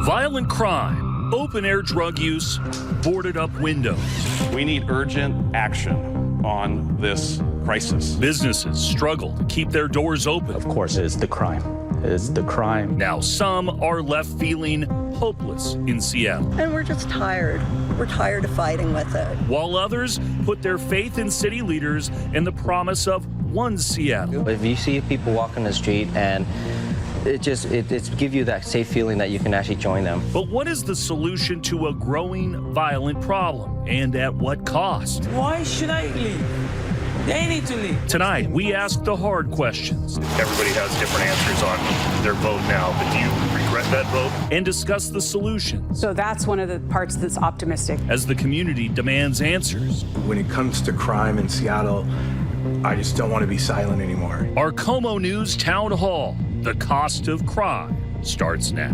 Violent crime, open-air drug use, boarded-up windows. We need urgent action on this crisis. Businesses struggle to keep their doors open. Of course, it's the crime. It's the crime. Now some are left feeling hopeless in Seattle. And we're just tired. We're tired of fighting with it. While others put their faith in city leaders and the promise of one Seattle. If you see people walking the street and it gives you that safe feeling that you can actually join them. But what is the solution to a growing violent problem, and at what cost? Why should I leave? They need to leave. Tonight, we ask the hard questions. Everybody has different answers on their vote now, but do you regret that vote? And discuss the solutions. So that's one of the parts that's optimistic. As the community demands answers. When it comes to crime in Seattle, I just don't want to be silent anymore. Our KOMO News Town Hall, the cost of crime, starts now.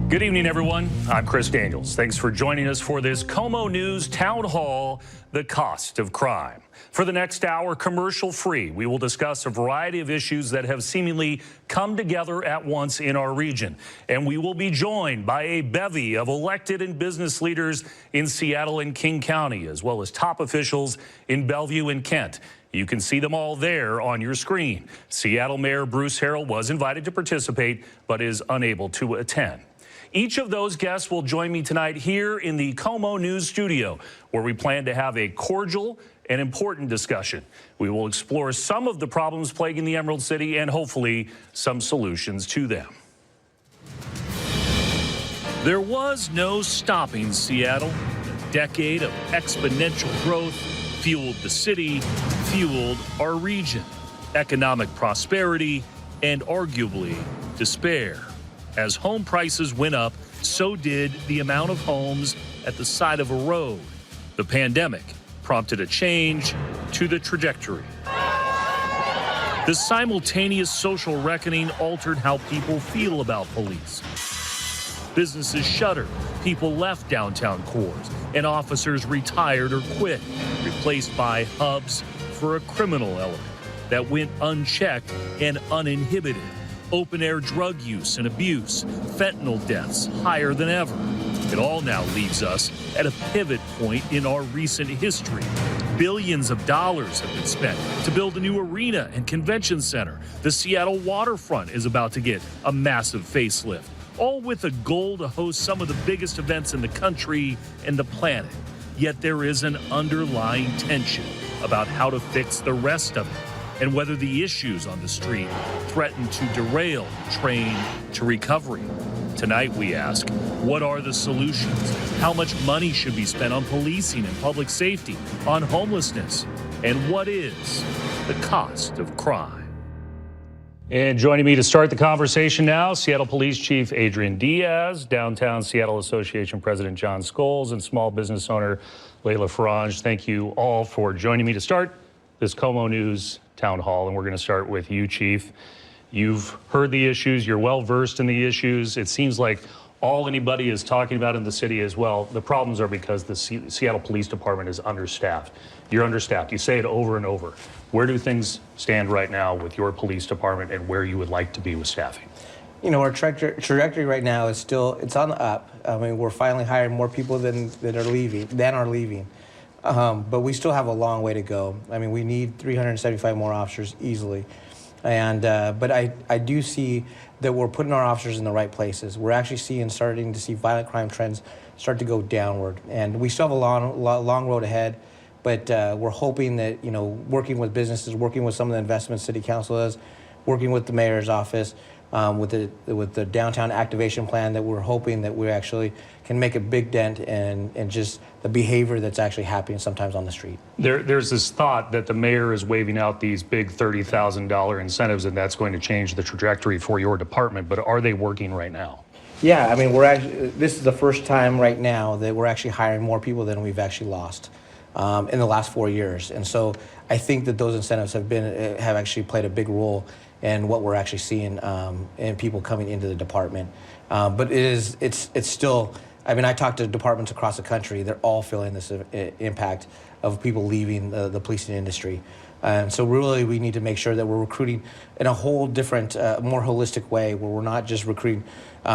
Good evening, everyone. I'm Chris Daniels. Thanks for joining us for this KOMO News Town Hall, the cost of crime. For the next hour, commercial-free, we will discuss a variety of issues that have seemingly come together at once in our region. And we will be joined by a bevy of elected and business leaders in Seattle and King County, as well as top officials in Bellevue and Kent. You can see them all there on your screen. Seattle Mayor Bruce Harrell was invited to participate, but is unable to attend. Each of those guests will join me tonight here in the KOMO News studio, where we plan to have a cordial and important discussion. We will explore some of the problems plaguing the Emerald City and hopefully some solutions to them. There was no stopping Seattle. A decade of exponential growth fueled the city, fueled our region, economic prosperity, and arguably despair. As home prices went up, so did the amount of homes at the side of a road. The pandemic prompted a change to the trajectory. The simultaneous social reckoning altered how people feel about police. Businesses shuttered, people left downtown cores, and officers retired or quit, replaced by hubs for a criminal element that went unchecked and uninhibited. Open-air drug use and abuse, fentanyl deaths higher than ever. It all now leaves us at a pivot point in our recent history. Billions of dollars have been spent to build a new arena and convention center. The Seattle waterfront is about to get a massive facelift, all with a goal to host some of the biggest events in the country and the planet. Yet there is an underlying tension about how to fix the rest of it, and whether the issues on the street threaten to derail train to recovery. Tonight we ask, what are the solutions? How much money should be spent on policing and public safety, on homelessness? And what is the cost of crime? And joining me to start the conversation now, Seattle Police Chief Adrian Diaz, Downtown Seattle Association President John Scholes, and small business owner Layla Farange. Thank you all for joining me to start this KOMO News Town Hall, and we're going to start with you, Chief. You've heard the issues. You're well versed in the issues. It seems like all anybody is talking about in the city as well. The problems are because the Seattle Police Department is understaffed. You're understaffed. You say it over and over. Where do things stand right now with your police department, and where you would like to be with staffing? You know, our trajectory right now is it's on the up. I mean, we're finally hiring more people than are leaving. But we still have a long way to go. I mean, we need 375 more officers easily. And but I do see that we're putting our officers in the right places. We're actually starting to see violent crime trends start to go downward. And we still have a long road ahead, but we're hoping that, you know, working with businesses, working with some of the investments City Council does, working with the mayor's office, with the downtown activation plan, that we're hoping that we actually can make a big dent in just the behavior that's actually happening sometimes on the street. There's this thought that the mayor is waving out these big $30,000 incentives, and that's going to change the trajectory for your department, but are they working right now? Yeah, I mean, this is the first time right now that we're actually hiring more people than we've actually lost in the last 4 years. And so I think that those incentives have actually played a big role in what we're actually seeing in people coming into the department. But it's still, I mean, I talked to departments across the country. They're all feeling this impact of people leaving the policing industry. And so really we need to make sure that we're recruiting in a whole different, more holistic way, where we're not just recruiting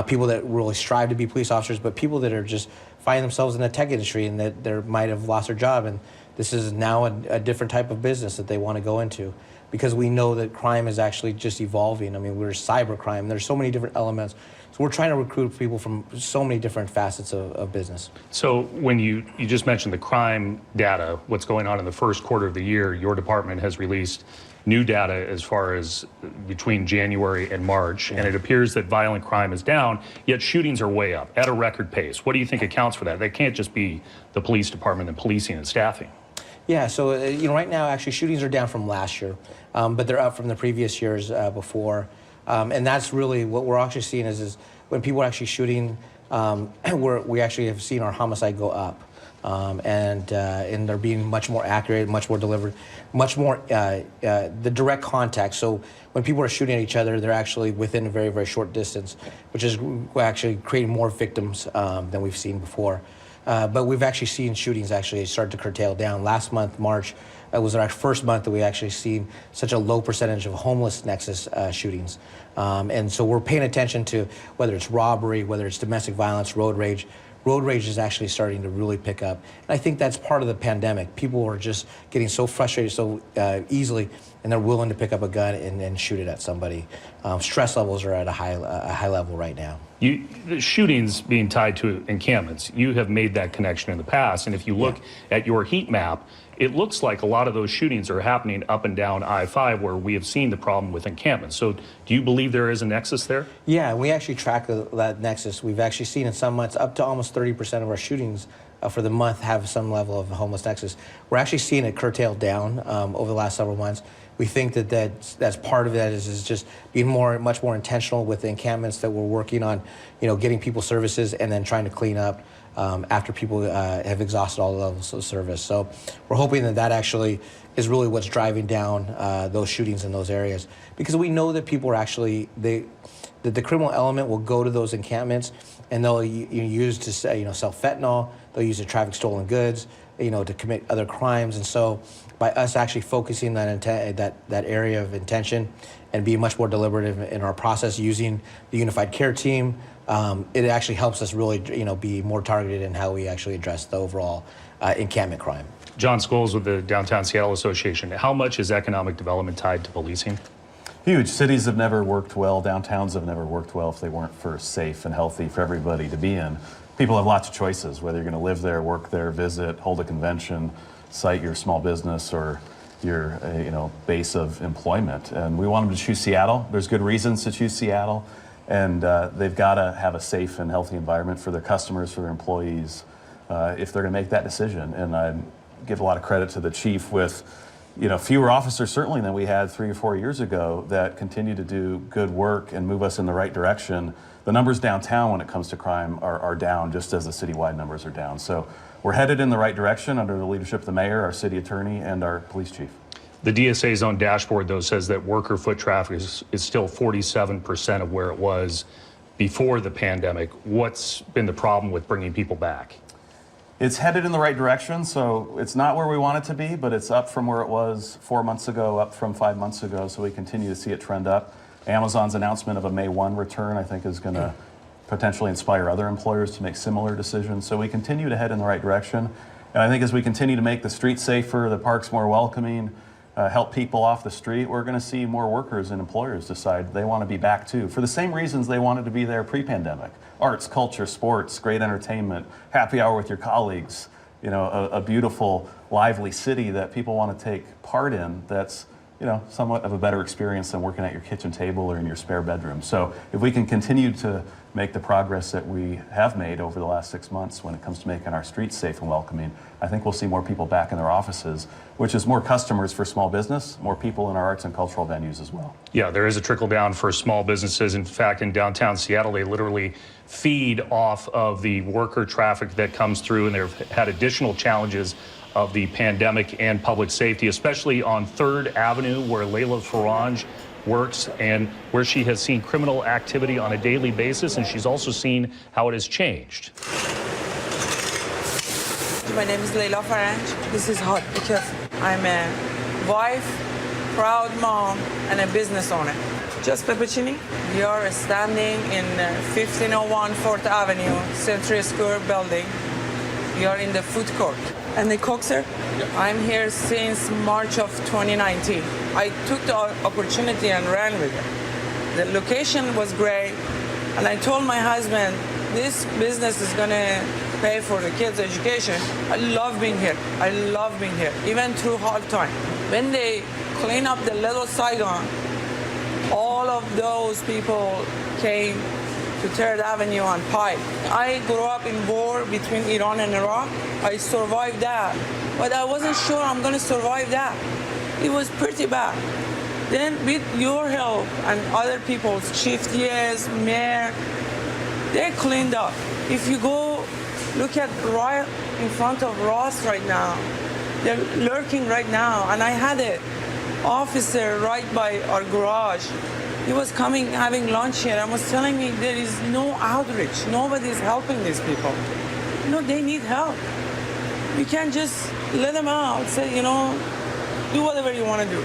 people that really strive to be police officers, but people that are just finding themselves in the tech industry and that they might have lost their job, and this is now a different type of business that they want to go into, because we know that crime is actually just evolving. I mean, we're cyber crime. There's so many different elements. So we're trying to recruit people from so many different facets of business. So when you just mentioned the crime data, what's going on in the first quarter of the year, your department has released new data as far as between January and March, and it appears that violent crime is down, yet shootings are way up at a record pace. What do you think accounts for that? They can't just be the police department and policing and staffing. Yeah, so right now actually shootings are down from last year, but they're up from the previous years before. And that's really what we're actually seeing is when people are actually shooting, we actually have seen our homicide go up. And they're being much more accurate, much more delivered, much more the direct contact. So when people are shooting at each other, they're actually within a very, very short distance, which is actually creating more victims than we've seen before. But we've actually seen shootings actually start to curtail down. Last month, March, was our first month that we actually seen such a low percentage of homeless nexus shootings. And so we're paying attention to whether it's robbery, whether it's domestic violence, road rage. Road rage is actually starting to really pick up. And I think that's part of the pandemic. People are just getting so frustrated so easily, and they're willing to pick up a gun and shoot it at somebody. Stress levels are at a high level right now. The shootings being tied to encampments, you have made that connection in the past, and if you look at your heat map, it looks like a lot of those shootings are happening up and down I-5, where we have seen the problem with encampments. So do you believe there is a nexus there? Yeah, we actually track that nexus. We've actually seen in some months up to almost 30% of our shootings for the month have some level of homeless nexus. We're actually seeing it curtail down over the last several months. We think that's part of that is just being much more intentional with the encampments that we're working on, getting people services and then trying to clean up after people have exhausted all the levels of service. So we're hoping that actually is really what's driving down those shootings in those areas, because we know that people are actually, that the criminal element will go to those encampments and they'll use to sell fentanyl, they'll use to traffic stolen goods, to commit other crimes. And so by us actually focusing that area of intention and being much more deliberative in our process, using the unified care team, it actually helps us really be more targeted in how we actually address the overall encampment crime. John Scholes with the Downtown Seattle Association. How much is economic development tied to policing? Huge. Cities have never worked well. Downtowns have never worked well if they weren't first safe and healthy for everybody to be in. People have lots of choices, whether you're going to live there, work there, visit, hold a convention, cite your small business or your base of employment. And we want them to choose Seattle. There's good reasons to choose Seattle. And they've got to have a safe and healthy environment for their customers, for their employees, if they're going to make that decision. And I give a lot of credit to the chief with fewer officers certainly than we had 3 or 4 years ago that continue to do good work and move us in the right direction. The numbers downtown when it comes to crime are down just as the citywide numbers are down. So we're headed in the right direction under the leadership of the mayor, our city attorney, and our police chief. The DSA's own dashboard, though, says that worker foot traffic is still 47% of where it was before the pandemic. What's been the problem with bringing people back? It's headed in the right direction, so it's not where we want it to be, but it's up from where it was 4 months ago, up from 5 months ago, so we continue to see it trend up. Amazon's announcement of a May 1 return, I think, is going to potentially inspire other employers to make similar decisions. So we continue to head in the right direction. And I think as we continue to make the streets safer, the parks more welcoming, help people off the street, we're going to see more workers and employers decide they want to be back too, for the same reasons they wanted to be there pre-pandemic. Arts, culture, sports, great entertainment, happy hour with your colleagues, a beautiful, lively city that people want to take part in that's somewhat of a better experience than working at your kitchen table or in your spare bedroom. So if we can continue to make the progress that we have made over the last 6 months when it comes to making our streets safe and welcoming, I think we'll see more people back in their offices, which is more customers for small business, more people in our arts and cultural venues as well. Yeah, there is a trickle down for small businesses. In fact, in downtown Seattle, they literally feed off of the worker traffic that comes through, and they've had additional challenges of the pandemic and public safety, especially on 3rd Avenue, where Layla Faranj works and where she has seen criminal activity on a daily basis, and she's also seen how it has changed. My name is Layla Faranj. This is hot because I'm wife, proud mom, and a business owner. Just pepperoni. We are standing in 1501 4th Avenue, Century Square building. We are in the food court. And the cook, sir? Yep. I'm here since March of 2019. I took the opportunity and ran with it. The location was great, and I told my husband, this business is gonna pay for the kids' education. I love being here. I love being here, even through hard time. When they clean up the Little Saigon, all of those people came to 3rd Avenue and Pike. I grew up in war between Iran and Iraq. I survived that, but I wasn't sure I'm gonna survive that. It was pretty bad. Then with your help and other people's, chief TS, mayor, they cleaned up. If you go look at right in front of Ross right now, they're lurking right now. And I had an officer right by our garage. He was coming, having lunch here, and was telling me there is no outreach. Nobody's helping these people. No, they need help. You can't just let them out, say, do whatever you want to do.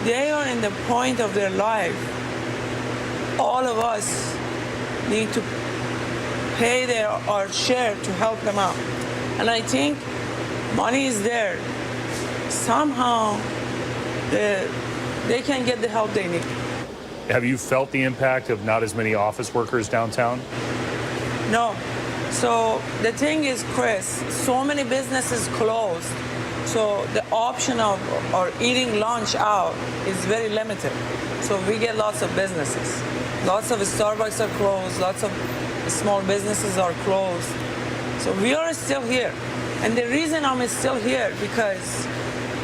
They are in the point of their life. All of us need to pay our share to help them out. And I think money is there. Somehow they can get the help they need. Have you felt the impact of not as many office workers downtown? No. So the thing is, Chris, so many businesses closed. So the option of or eating lunch out is very limited. So we get lots of businesses. Lots of Starbucks are closed. Lots of small businesses are closed. So we are still here. And the reason I'm still here because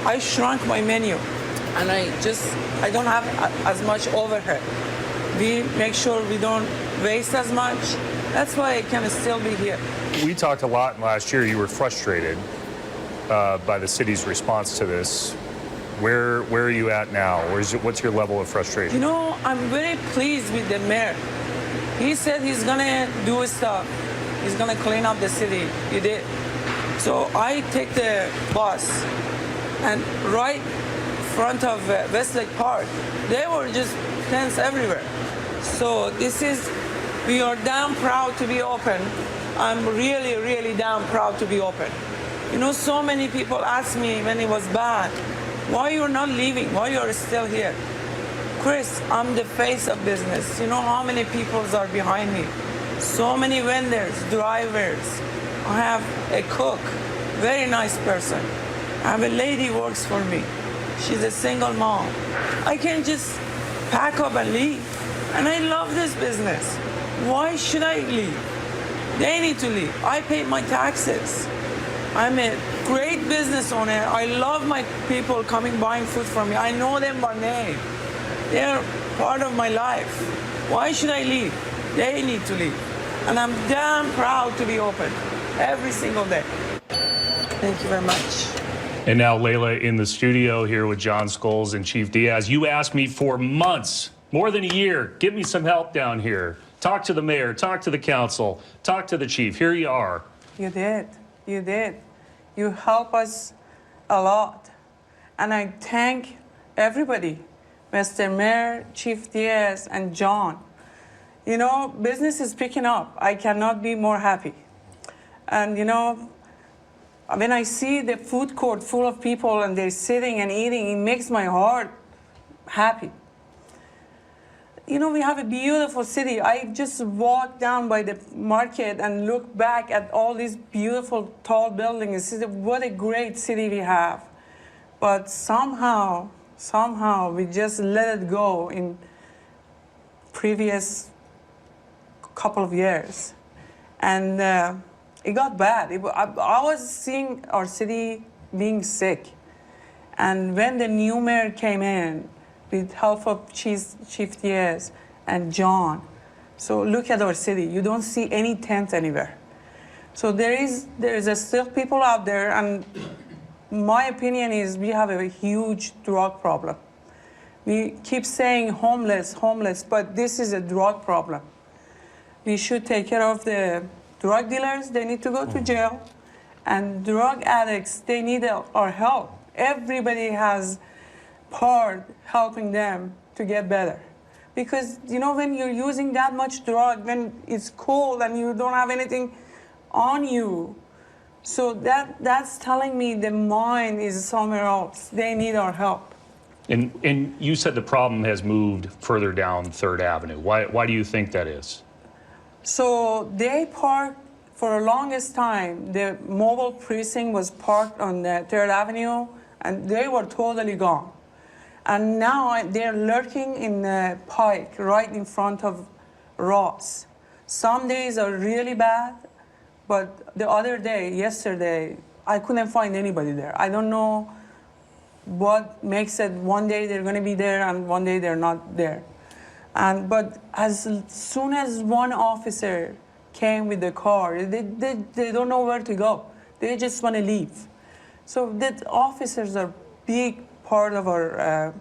I shrunk my menu. And I don't have as much overhead. We make sure we don't waste as much. That's why I can still be here. We talked a lot last year. You were frustrated by the city's response to this. Where are you at now? What's your level of frustration? I'm very pleased with the mayor. He said he's gonna do stuff. He's gonna clean up the city. He did. So I take the bus, and right front of Westlake Park, they were just tents everywhere. So we are damn proud to be open. I'm really, really damn proud to be open. So many people asked me when it was bad, why you're not leaving, why you're still here. Chris, I'm the face of business. You know how many people are behind me? So many vendors, drivers. I have a cook, very nice person. I have a lady who works for me. She's a single mom. I can't just pack up and leave. And I love this business. Why should I leave? They need to leave. I pay my taxes. I'm a great business owner. I love my people coming buying food from me. I know them by name. They're part of my life. Why should I leave? They need to leave. And I'm damn proud to be open every single day. Thank you very much. And now Layla in the studio here with John Scholes and Chief Diaz. You asked me for months, more than a year, give me some help down here. Talk to the mayor, talk to the council, talk to the chief. Here you are. You did. You did. You help us a lot. And I thank everybody, Mr. Mayor, Chief Diaz, and John. Business is picking up. I cannot be more happy. And, when I see the food court full of people and they're sitting and eating, it makes my heart happy. We have a beautiful city. I just walked down by the market and looked back at all these beautiful tall buildings. What a great city we have. But somehow we just let it go in previous couple of years. And it got bad. I was seeing our city being sick. And when the new mayor came in, with help of Chief Diaz and John, so look at our city. You don't see any tents anywhere. So there is still people out there, and my opinion is we have a huge drug problem. We keep saying homeless, but this is a drug problem. We should take care of the drug dealers. They need to go to jail. And drug addicts, they need our help. Everybody has part helping them to get better. Because, you know, when you're using that much drug, when it's cold and you don't have anything on you, so that's telling me the mind is somewhere else. They need our help. And you said the problem has moved further down 3rd Avenue. Why do you think that is? So they parked, for the longest time, the mobile precinct was parked on the 3rd Avenue, and they were totally gone. And now they're lurking in the Pike, right in front of Ross. Some days are really bad, but the other day, yesterday, I couldn't find anybody there. I don't know what makes it one day they're going to be there and one day they're not there. But as soon as one officer came with the car, they don't know where to go. They just want to leave. So the officers are big part of our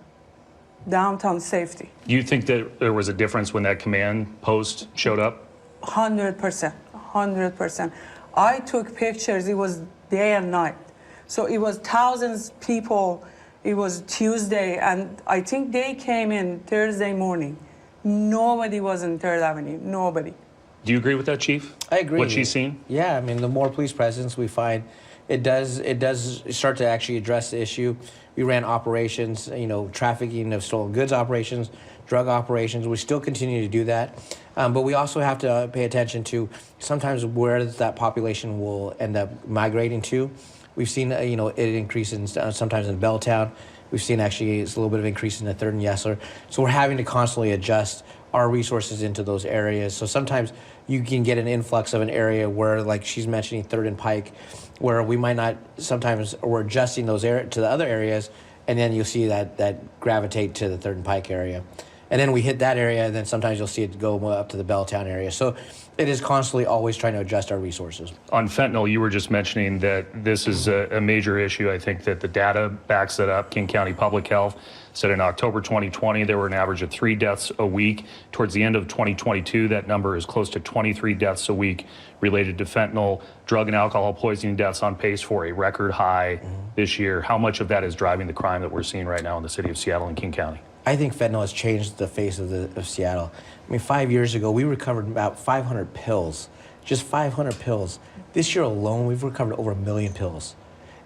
downtown safety. Do you think that there was a difference when that command post showed up? 100%, 100%. I took pictures, it was day and night. So it was thousands of people, it was Tuesday, and I think they came in Thursday morning. Nobody was in 3rd Avenue, nobody. Do you agree with that, Chief? I agree. What she's seen? Yeah, I mean, the more police presence we find, it does start to actually address the issue. We ran operations, you know, trafficking of stolen goods operations, drug operations. We still continue to do that. But we also have to pay attention to sometimes where that population will end up migrating to. We've seen, you know, it increase in, sometimes in Belltown. We've seen actually it's a little bit of increase in the 3rd and Yesler. So we're having to constantly adjust our resources into those areas. So sometimes you can get an influx of an area where, like she's mentioning 3rd and Pike, where we might not, sometimes we're adjusting those to the other areas, and then you'll see that gravitate to the 3rd and Pike area. And then we hit that area, and then sometimes you'll see it go up to the Belltown area. So it is constantly always trying to adjust our resources. On fentanyl, you were just mentioning that this is a major issue. I think that the data backs it up. King County Public Health said in October 2020, there were an average of 3 deaths a week. Towards the end of 2022, that number is close to 23 deaths a week related to fentanyl. Drug and alcohol poisoning deaths on pace for a record high this year. How much of that is driving the crime that we're seeing right now in the city of Seattle and King County? I think fentanyl has changed the face of Seattle. I mean, 5 years ago, we recovered about 500 pills, just 500 pills. This year alone, we've recovered over 1 million pills.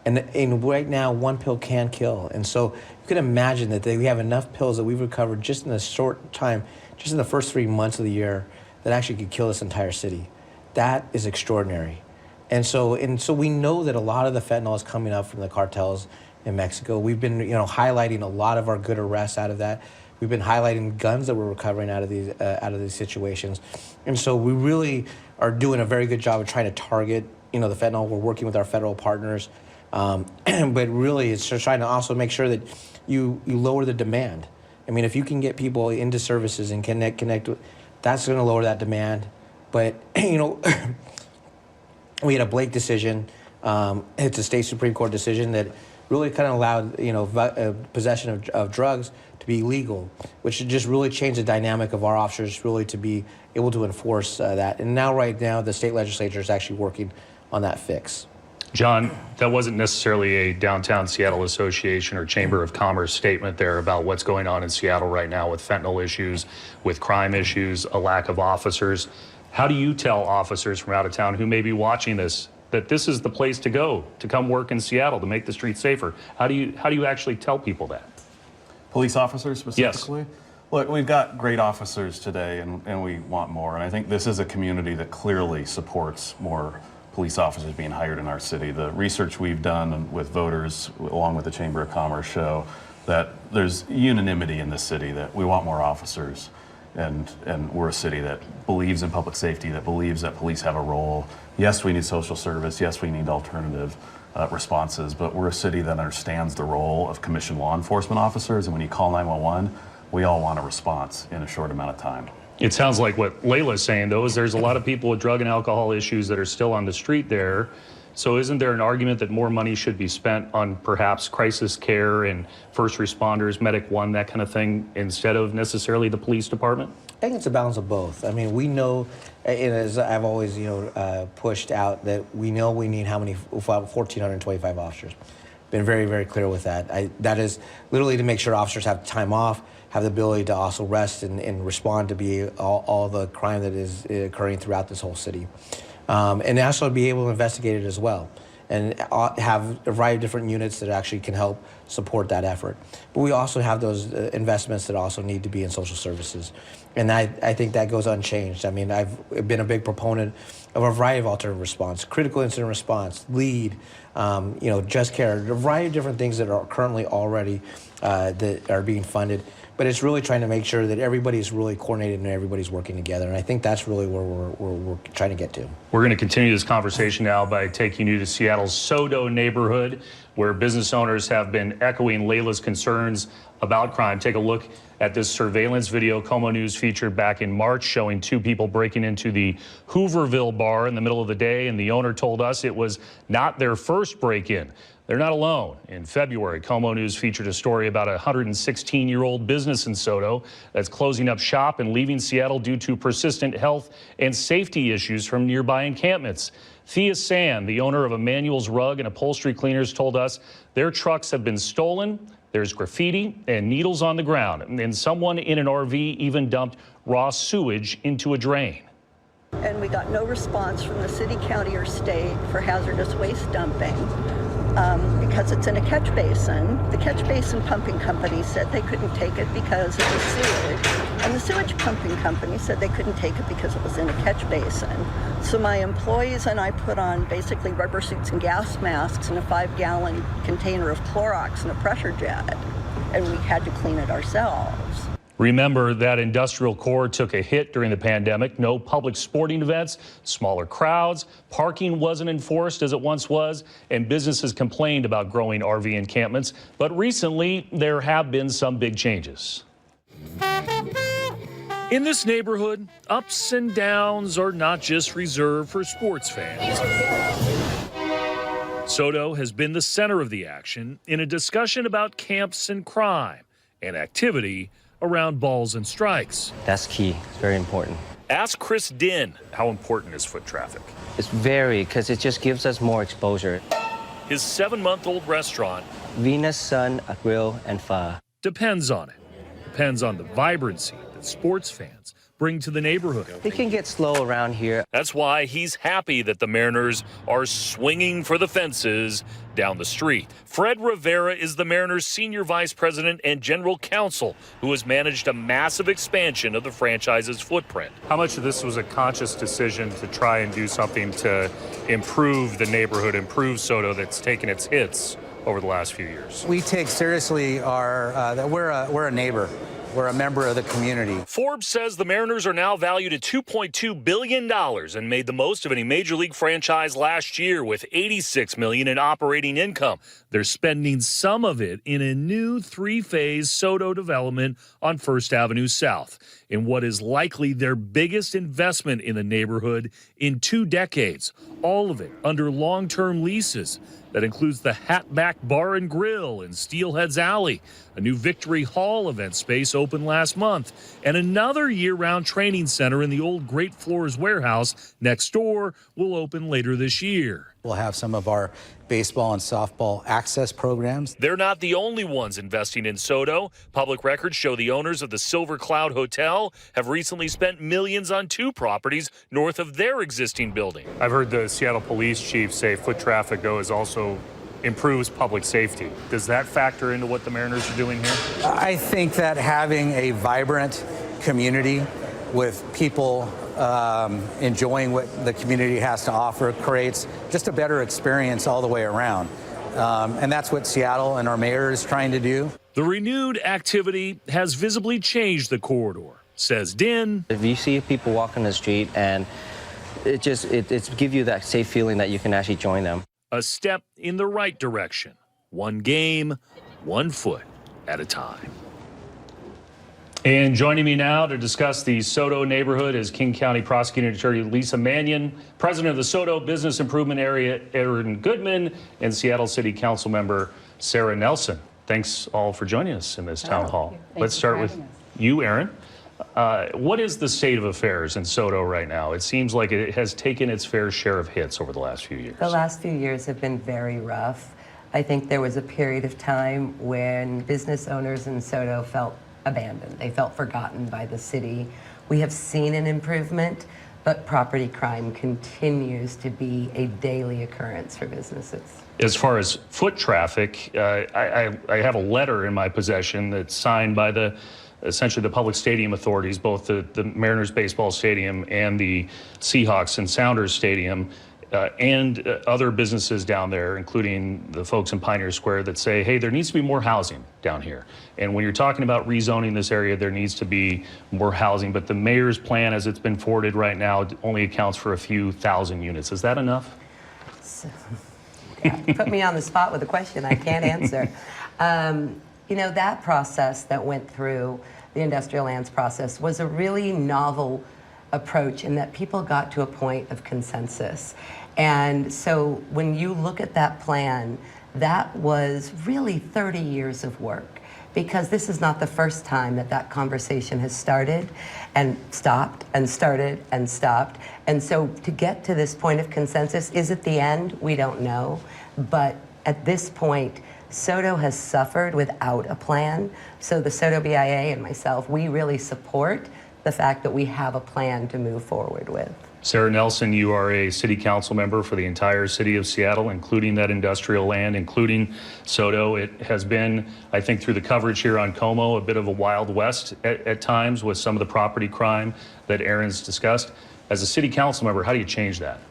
And right now, 1 pill can kill. And so you can imagine that we have enough pills that we've recovered just in a short time, just in the first 3 months of the year, that actually could kill this entire city. That is extraordinary. And so we know that a lot of the fentanyl is coming up from the cartels in Mexico. We've been, you know, highlighting a lot of our good arrests out of that. We've been highlighting guns that we're recovering out of these situations. And so we really are doing a very good job of trying to target, you know, the fentanyl. We're working with our federal partners. But really, it's just trying to also make sure that you lower the demand. I mean, if you can get people into services and connect with, that's going to lower that demand. But, you know, we had a Blake decision. It's a state Supreme Court decision that really kind of allowed, you know, possession of drugs to be legal, which just really changed the dynamic of our officers really to be able to enforce that. And now, right now, the state legislature is actually working on that fix. John, that wasn't necessarily a Downtown Seattle Association or Chamber of Commerce statement there about what's going on in Seattle right now with fentanyl issues, with crime issues, a lack of officers. How do you tell officers from out of town who may be watching this that this is the place to go to come work in Seattle to make the streets safer? How do you actually tell people that? Police officers specifically? Yes. Look, we've got great officers today, and we want more. And I think this is a community that clearly supports more police officers being hired in our city. The research we've done with voters, along with the Chamber of Commerce, show that there's unanimity in this city that we want more officers. And we're a city that believes in public safety, that believes that police have a role. Yes, we need social service. Yes, we need alternative responses. But we're a city that understands the role of commissioned law enforcement officers. And when you call 911, we all want a response in a short amount of time. It sounds like what Layla's saying, though, is there's a lot of people with drug and alcohol issues that are still on the street there. So isn't there an argument that more money should be spent on perhaps crisis care and first responders, Medic One, that kind of thing, instead of necessarily the police department? I think it's a balance of both. I mean, we know, and as I've always, pushed out, that we know we need how many, 1,425 officers. been very, very clear with that. That is literally to make sure officers have time off, have the ability to also rest and respond to be all the crime that is occurring throughout this whole city. And also be able to investigate it as well, and have a variety of different units that actually can help support that effort. But we also have those investments that also need to be in social services. And I think that goes unchanged. I mean, I've been a big proponent of a variety of alternative response, critical incident response, LEAD, Just Care, a variety of different things that are currently already that are being funded. But it's really trying to make sure that everybody's really coordinated and everybody's working together. And I think that's really where we're trying to get to. We're going to continue this conversation now by taking you to Seattle's Sodo neighborhood, where business owners have been echoing Layla's concerns about crime. Take a look at this surveillance video KOMO News featured back in March, showing two people breaking into the Hooverville bar in the middle of the day. And the owner told us it was not their first break-in. They're not alone. In February, KOMO News featured a story about a 116-year-old business in Sodo that's closing up shop and leaving Seattle due to persistent health and safety issues from nearby encampments. Thea Sand, the owner of Emmanuel's Rug and Upholstery Cleaners, told us their trucks have been stolen. There's graffiti and needles on the ground, and someone in an RV even dumped raw sewage into a drain. And we got no response from the city, county, or state for hazardous waste dumping. Because it's in a catch basin. The catch basin pumping company said they couldn't take it because it was sewage. And the sewage pumping company said they couldn't take it because it was in a catch basin. So my employees and I put on basically rubber suits and gas masks and a 5-gallon container of Clorox and a pressure jet. And we had to clean it ourselves. Remember that industrial core took a hit during the pandemic. No public sporting events, smaller crowds, parking wasn't enforced as it once was, and businesses complained about growing RV encampments. But recently, there have been some big changes. In this neighborhood, ups and downs are not just reserved for sports fans. Sodo has been the center of the action in a discussion about camps and crime and activity around balls and strikes. That's key. It's very important. Ask Chris Din how important is foot traffic. It's very, because it just gives us more exposure. His 7-month-old restaurant, Venus Sun Grill and Pho, depends on it. Depends on the vibrancy that sports fans bring to the neighborhood. it can get slow around here. That's why he's happy that the Mariners are swinging for the fences down the street. Fred Rivera is the Mariners' senior vice president and general counsel, who has managed a massive expansion of the franchise's footprint. How much of this was a conscious decision to try and do something to improve the neighborhood, improve Sodo that's taken its hits over the last few years? We take seriously that we're a neighbor. We're a member of the community. Forbes says the Mariners are now valued at $2.2 billion and made the most of any major league franchise last year with $86 million in operating income. They're spending some of it in a new 3-phase Sodo development on First Avenue South in what is likely their biggest investment in the neighborhood in 2 decades. All of it under long-term leases. That includes the Hatback Bar and Grill in Steelhead's Alley, a new Victory Hall event space opened last month, and another year-round training center in the old Great Floors warehouse next door will open later this year. We'll have some of our baseball and softball access programs. They're not the only ones investing in Sodo. Public records show the owners of the Silver Cloud Hotel have recently spent millions on 2 properties north of their existing building. I've heard the Seattle police chief say foot traffic, though, is also improves public safety. Does that factor into what the Mariners are doing here? I think that having a vibrant community with people enjoying what the community has to offer creates just a better experience all the way around. And that's what Seattle and our mayor is trying to do. The renewed activity has visibly changed the corridor, says Din. If you see people walking the street, and it gives you that safe feeling that you can actually join them. A step in the right direction. One game, 1 foot at a time. And joining me now to discuss the Sodo neighborhood is King County Prosecuting Attorney Lisa Mannion, President of the Sodo Business Improvement Area, Aaron Goodman, and Seattle City Council Member Sarah Nelson. Thanks all for joining us in this town hall. Let's start with you, Aaron. What is the state of affairs in Sodo right now? It seems like it has taken its fair share of hits over the last few years. The last few years have been very rough. I think there was a period of time when business owners in Sodo felt abandoned. They felt forgotten by the city. We have seen an improvement, but property crime continues to be a daily occurrence for businesses. As far as foot traffic, I have a letter in my possession that's signed by essentially the public stadium authorities, both the Mariners baseball stadium and the Seahawks and Sounders stadium, and other businesses down there, including the folks in Pioneer Square, that say, hey, there needs to be more housing down here. And when you're talking about rezoning this area, there needs to be more housing. But the mayor's plan, as it's been forwarded right now, only accounts for a few thousand units. Is that enough? So, yeah, put me on the spot with a question I can't answer. You know, that process that went through, the industrial lands process, was a really novel approach in that people got to a point of consensus. And so when you look at that plan, that was really 30 years of work, because this is not the first time that that conversation has started and stopped and started and stopped. And so to get to this point of consensus, is it the end? We don't know. But at this point, Sodo has suffered without a plan. So the Sodo BIA and myself, we really support the fact that we have a plan to move forward with. Sarah Nelson, you are a city council member for the entire city of Seattle, including that industrial land, including Sodo. It has been, I think, through the coverage here on KOMO, a bit of a wild west at times with some of the property crime that Aaron's discussed. As a city council member, how do you change that?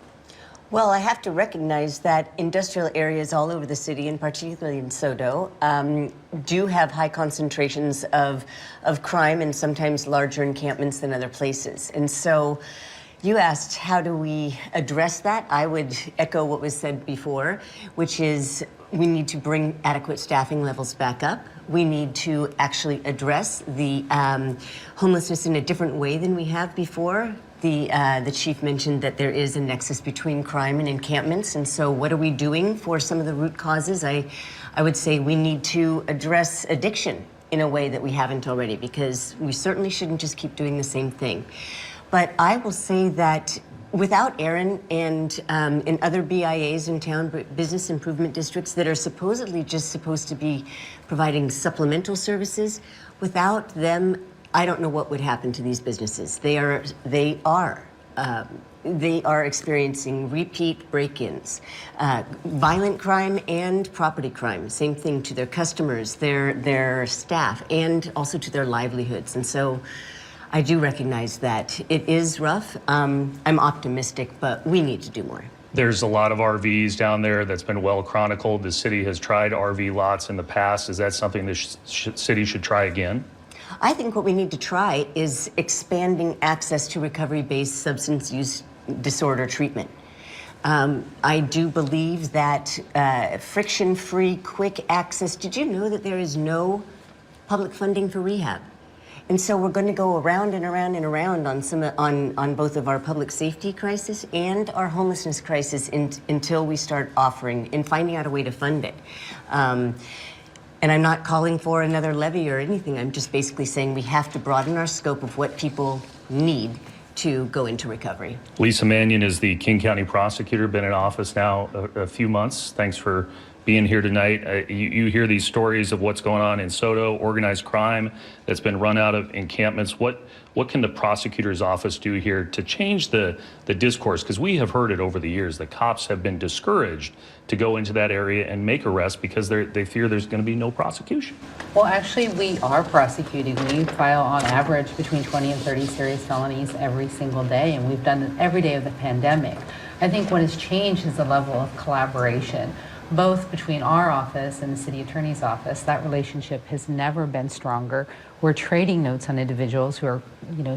Well, I have to recognize that industrial areas all over the city, and particularly in Sodo, do have high concentrations of crime and sometimes larger encampments than other places. And so you asked, how do we address that? I would echo what was said before, which is we need to bring adequate staffing levels back up. We need to actually address the homelessness in a different way than we have before. The chief mentioned that there is a nexus between crime and encampments, and so what are we doing for some of the root causes? I would say we need to address addiction in a way that we haven't already, because we certainly shouldn't just keep doing the same thing. But I will say that without Aaron and in other BIAs in town, business improvement districts that are supposedly just supposed to be providing supplemental services, without them, I don't know what would happen to these businesses. They are experiencing repeat break-ins, violent crime and property crime. Same thing to their customers, their staff, and also to their livelihoods. And so I do recognize that it is rough. I'm optimistic, but we need to do more. There's a lot of RVs down there that's been well chronicled. The city has tried RV lots in the past. Is that something the city should try again? I think what we need to try is expanding access to recovery-based substance use disorder treatment. I do believe that friction-free, quick access. Did you know that there is no public funding for rehab? And so we're going to go around and around and around on both of our public safety crisis and our homelessness crisis until we start offering and finding out a way to fund it. And I'm not calling for another levy or anything. I'm just basically saying we have to broaden our scope of what people need to go into recovery. Lisa Mannion is the King County prosecutor, been in office now a few months. Thanks for being here tonight. You hear these stories of what's going on in Sodo, organized crime that's been run out of encampments. What can the prosecutor's office do here to change the discourse? Because we have heard it over the years. The cops have been discouraged to go into that area and make arrests because they fear there's going to be no prosecution. Well, actually, we are prosecuting. We file on average between 20 and 30 serious felonies every single day, and we've done it every day of the pandemic. I think what has changed is the level of collaboration, both between our office and the city attorney's office. That relationship has never been stronger. We're trading notes on individuals who are,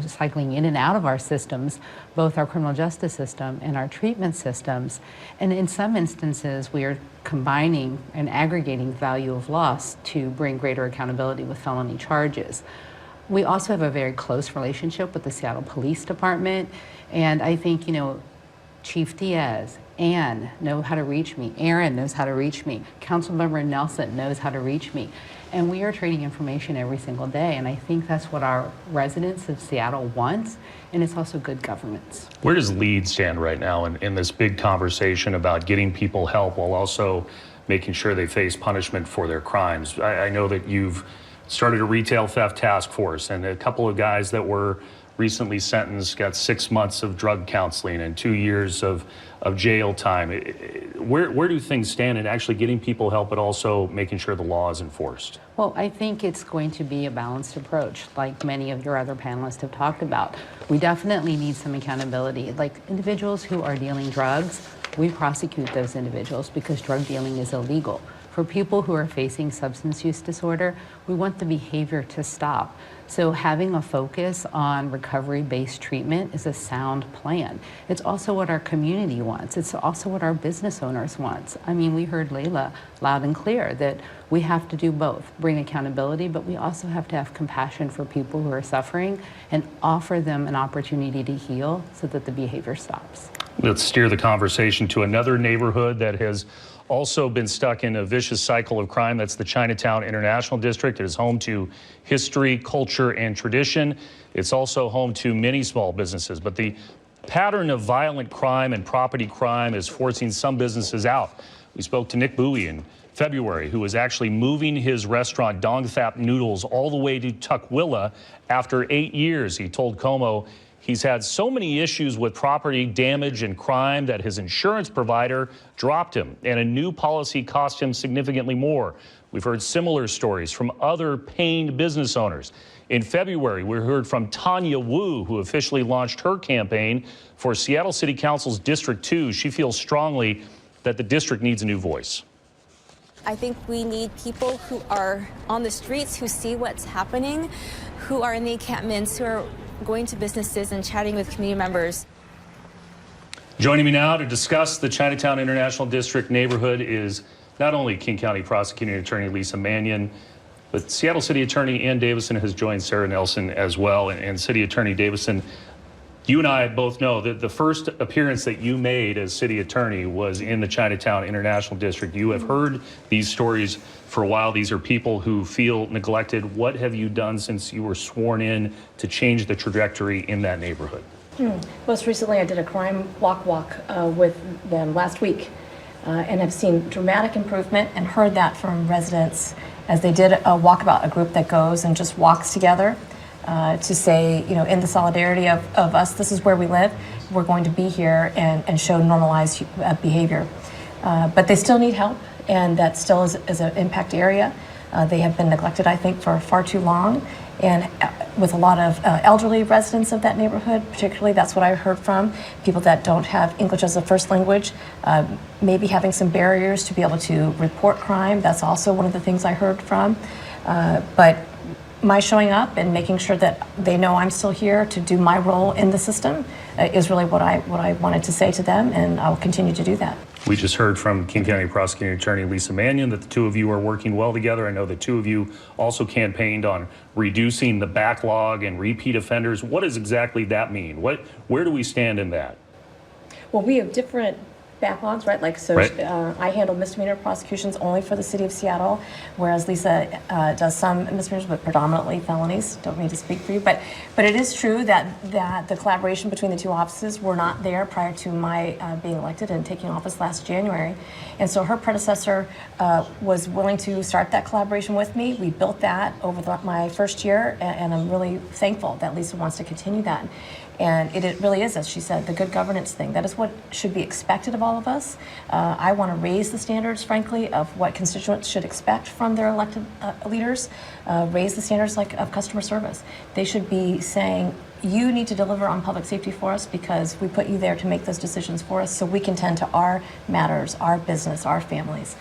cycling in and out of our systems, both our criminal justice system and our treatment systems. And in some instances, we are combining and aggregating value of loss to bring greater accountability with felony charges. We also have a very close relationship with the Seattle Police Department. And I think, Chief Diaz, Ann know how to reach me. Aaron knows how to reach me. Councilmember Nelson knows how to reach me. And we are trading information every single day. And I think that's what our residents of Seattle want. And it's also good governance. Where does LEAD stand right now in this big conversation about getting people help while also making sure they face punishment for their crimes. I know that you've started a retail theft task force, and a couple of guys that were recently sentenced got 6 months of drug counseling and 2 years of jail time. Where do things stand in actually getting people help, but also making sure the law is enforced? Well, I think it's going to be a balanced approach, like many of your other panelists have talked about. We definitely need some accountability. Like individuals who are dealing drugs, we prosecute those individuals because drug dealing is illegal. For people who are facing substance use disorder, we want the behavior to stop. So having a focus on recovery-based treatment is a sound plan. It's also what our community wants. It's also what our business owners want. I mean, we heard Layla loud and clear that we have to do both, bring accountability, but we also have to have compassion for people who are suffering and offer them an opportunity to heal so that the behavior stops. Let's steer the conversation to another neighborhood that has also been stuck in a vicious cycle of crime. That's the Chinatown International District. It is home to history, culture, and tradition. It's also home to many small businesses. But the pattern of violent crime and property crime is forcing some businesses out. We spoke to Nick Bowie in February, who was actually moving his restaurant Dong Thap Noodles all the way to Tukwila after 8 years. He told KOMO he's had so many issues with property damage and crime that his insurance provider dropped him, and a new policy cost him significantly more. We've heard similar stories from other pained business owners. In February, we heard from Tanya Wu, who officially launched her campaign for Seattle City Council's District 2. She feels strongly that the district needs a new voice. I think we need people who are on the streets, who see what's happening, who are in the encampments, who are going to businesses and chatting with community members. Joining me now to discuss the Chinatown International District neighborhood is not only King County Prosecuting Attorney Lisa Mannion, but Seattle City Attorney Ann Davison has joined Sarah Nelson as well. And City Attorney Davison, you and I both know that the first appearance that you made as City Attorney was in the Chinatown International District. You have heard these stories for a while. These are people who feel neglected. What have you done since you were sworn in to change the trajectory in that neighborhood? Most recently, I did a crime walk with them last week and have seen dramatic improvement and heard that from residents as they did a walkabout, a group that goes and just walks together to say, you know, in the solidarity of us, this is where we live, we're going to be here and show normalized behavior. But they still need help, and that still is an impact area. They have been neglected, I think, for far too long. And with a lot of elderly residents of that neighborhood, particularly, that's what I heard from people that don't have English as a first language, maybe having some barriers to be able to report crime. That's also one of the things I heard from. But my showing up and making sure that they know I'm still here to do my role in the system is really what I wanted to say to them, and I'll continue to do that. We just heard from King County Prosecuting Attorney Lisa Mannion that the two of you are working well together. I know the two of you also campaigned on reducing the backlog and repeat offenders. What does exactly that mean? Where do we stand in that? Well, we have different backlogs, right? Like, so right. I handle misdemeanor prosecutions only for the city of Seattle, whereas Lisa does some misdemeanors, but predominantly felonies. Don't mean to speak for you, but it is true that the collaboration between the two offices were not there prior to my being elected and taking office last January. And so her predecessor was willing to start that collaboration with me. We built that over my first year, and I'm really thankful that Lisa wants to continue that. And it really is, as she said, the good governance thing. That is what should be expected of all of us. I want to raise the standards, frankly, of what constituents should expect from their elected leaders, raise the standards of customer service. They should be saying, you need to deliver on public safety for us because we put you there to make those decisions for us so we can tend to our matters, our business, our families,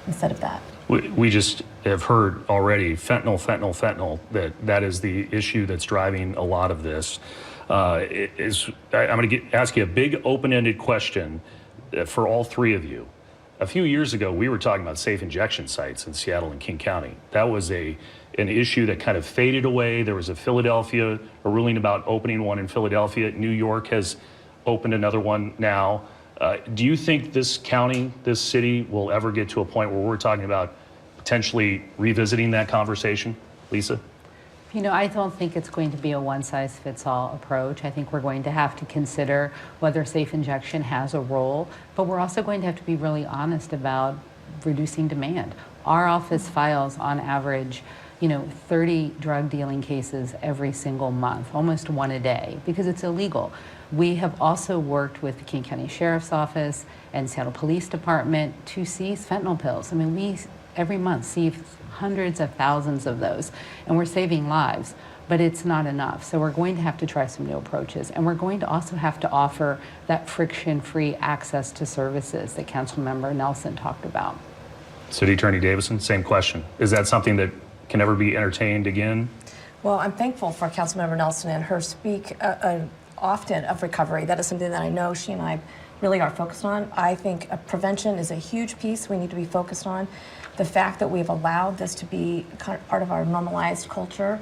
instead of that. We just have heard already, fentanyl, that is the issue that's driving a lot of this. I'm going to ask you a big open-ended question for all three of you. A few years ago, we were talking about safe injection sites in Seattle and King County. That was an issue that kind of faded away. There was a ruling about opening one in Philadelphia. New York has opened another one now. Do you think this county, this city, will ever get to a point where we're talking about potentially revisiting that conversation? Lisa? You know, I don't think it's going to be a one-size-fits-all approach. I think we're going to have to consider whether safe injection has a role, but we're also going to have to be really honest about reducing demand. Our office files on average, 30 drug dealing cases every single month, almost one a day, because it's illegal. We have also worked with the King County Sheriff's Office and Seattle Police Department to seize fentanyl pills. I mean, we every month see hundreds of thousands of those, and we're saving lives, but it's not enough. So we're going to have to try some new approaches, and we're going to also have to offer that friction-free access to services that Councilmember Nelson talked about. City Attorney Davison, same question. Is that something that can ever be entertained again? Well, I'm thankful for Councilmember Nelson and her speak often of recovery. That is something that I know she and I really are focused on. I think prevention is a huge piece we need to be focused on. The fact that we've allowed this to be kind of part of our normalized culture,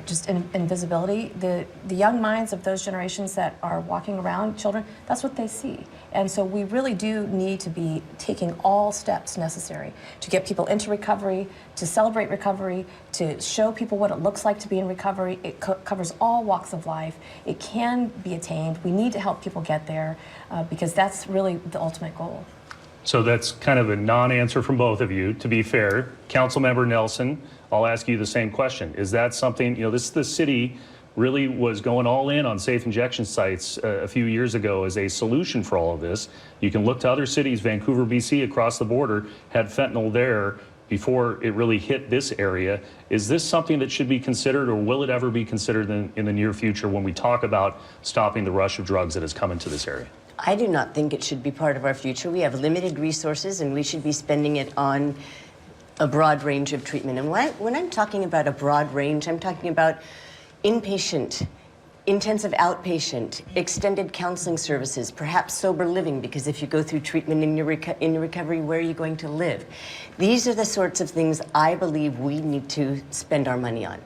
just invisibility, the young minds of those generations that are walking around, children, that's what they see. And so we really do need to be taking all steps necessary to get people into recovery, to celebrate recovery, to show people what it looks like to be in recovery. It covers all walks of life. It can be attained. We need to help people get there because that's really the ultimate goal. So that's kind of a non-answer from both of you. To be fair, Councilmember Nelson, I'll ask you the same question. Is that something, the city really was going all in on safe injection sites a few years ago as a solution for all of this. You can look to other cities, Vancouver, BC, across the border, had fentanyl there before it really hit this area. Is this something that should be considered, or will it ever be considered in the near future when we talk about stopping the rush of drugs that has come into this area? I do not think it should be part of our future. We have limited resources, and we should be spending it on a broad range of treatment. And when I'm talking about a broad range, I'm talking about inpatient, intensive outpatient, extended counseling services, perhaps sober living, because if you go through treatment in your recovery, where are you going to live? These are the sorts of things I believe we need to spend our money on.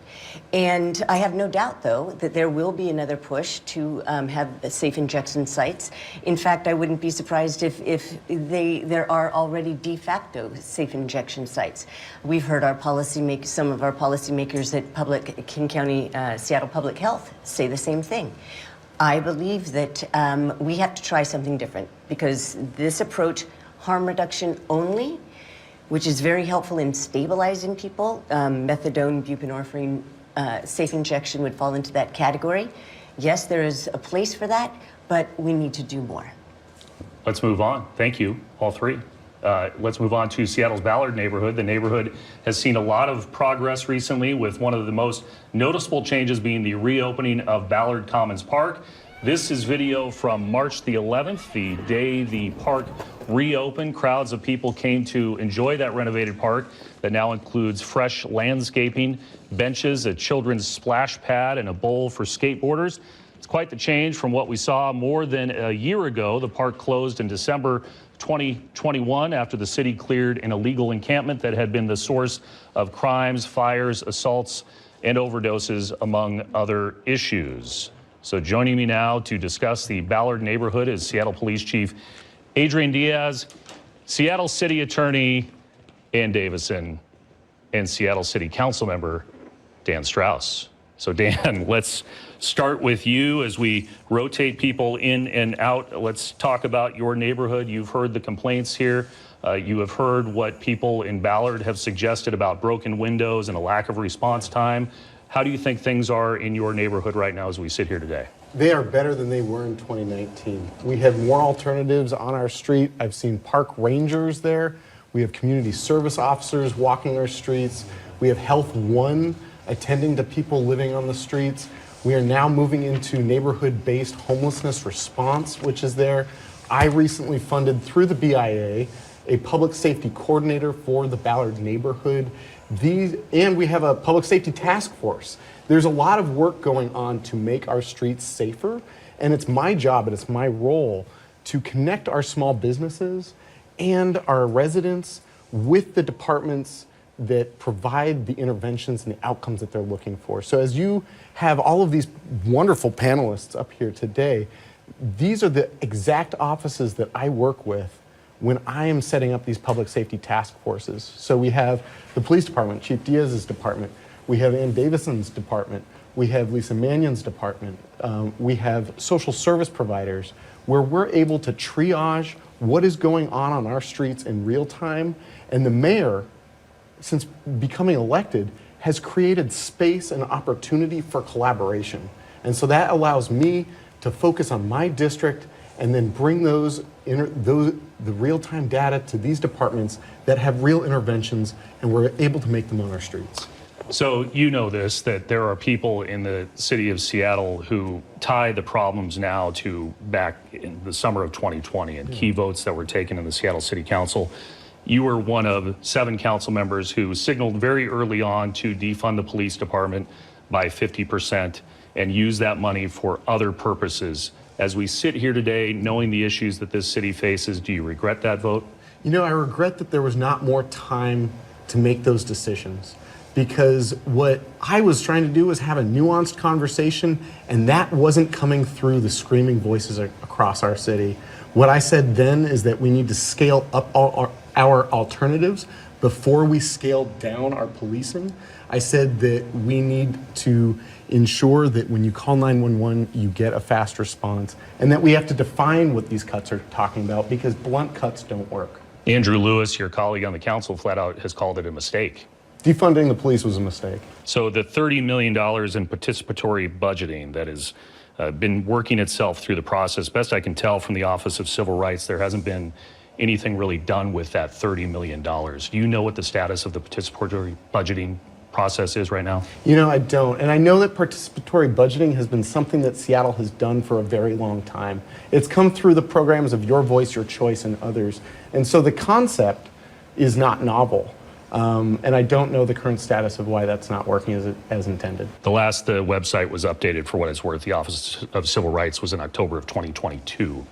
And I have no doubt, though, that there will be another push to have safe injection sites. In fact, I wouldn't be surprised if there are already de facto safe injection sites. We've heard some of our policymakers at King County, Seattle Public Health say the same thing. I believe that we have to try something different, because this approach, harm reduction only, which is very helpful in stabilizing people, methadone, buprenorphine, safe injection would fall into that category. Yes, there is a place for that, but we need to do more. Let's move on. Thank you, all three. Let's move on to Seattle's Ballard neighborhood. The neighborhood has seen a lot of progress recently, with one of the most noticeable changes being the reopening of Ballard Commons Park. This is video from March the 11th, the day the park reopened. Crowds of people came to enjoy that renovated park that now includes fresh landscaping, benches, a children's splash pad, and a bowl for skateboarders. It's quite the change from what we saw more than a year ago. The park closed in December 2021 after the city cleared an illegal encampment that had been the source of crimes, fires, assaults, and overdoses, among other issues. So joining me now to discuss the Ballard neighborhood is Seattle Police Chief Adrian Diaz, Seattle City Attorney Ann Davison, and Seattle City Council Member Dan Strauss. So Dan, let's start with you as we rotate people in and out. Let's talk about your neighborhood. You've heard the complaints here. You have heard what people in Ballard have suggested about broken windows and a lack of response time. How do you think things are in your neighborhood right now as we sit here today? They are better than they were in 2019. We have more alternatives on our street. I've seen park rangers there. We have community service officers walking our streets. We have Health One attending to people living on the streets. We are now moving into neighborhood-based homelessness response, which is there. I recently funded through the BIA a public safety coordinator for the Ballard neighborhood. And we have a public safety task force. There's a lot of work going on to make our streets safer, and it's my job and it's my role to connect our small businesses and our residents with the departments that provide the interventions and the outcomes that they're looking for. So as you have all of these wonderful panelists up here today, these are the exact offices that I work with when I am setting up these public safety task forces. So we have the police department, Chief Diaz's department. We have Ann Davison's department. we have Lisa Mannion's department, we have social service providers, where we're able to triage what is going on our streets in real time. And the mayor, since becoming elected, has created space and opportunity for collaboration. And so that allows me to focus on my district and then bring the real-time data to these departments that have real interventions, and we're able to make them on our streets. So you know this, that there are people in the city of Seattle who tie the problems now to back in the summer of 2020 and key votes that were taken in the Seattle City Council. You were one of 7 council members who signaled very early on to defund the police department by 50% and use that money for other purposes. As we sit here today, knowing the issues that this city faces, do you regret that vote? You know, I regret that there was not more time to make those decisions, because what I was trying to do was have a nuanced conversation, and that wasn't coming through the screaming voices across our city. What I said then is that we need to scale up our alternatives before we scale down our policing. I said that we need to ensure that when you call 911, you get a fast response, and that we have to define what these cuts are talking about, because blunt cuts don't work. Andrew Lewis, your colleague on the council, flat out has called it a mistake. Defunding the police was a mistake. So the $30 million in participatory budgeting that has been working itself through the process, best I can tell from the Office of Civil Rights, there hasn't been anything really done with that $30 million. Do you know what the status of the participatory budgeting process is right now? You know, I don't. And I know that participatory budgeting has been something that Seattle has done for a very long time. It's come through the programs of Your Voice, Your Choice, and others. And so the concept is not novel. And I don't know the current status of why that's not working as intended. The last the website was updated, for what it's worth, the Office of Civil Rights, was in October of 2022.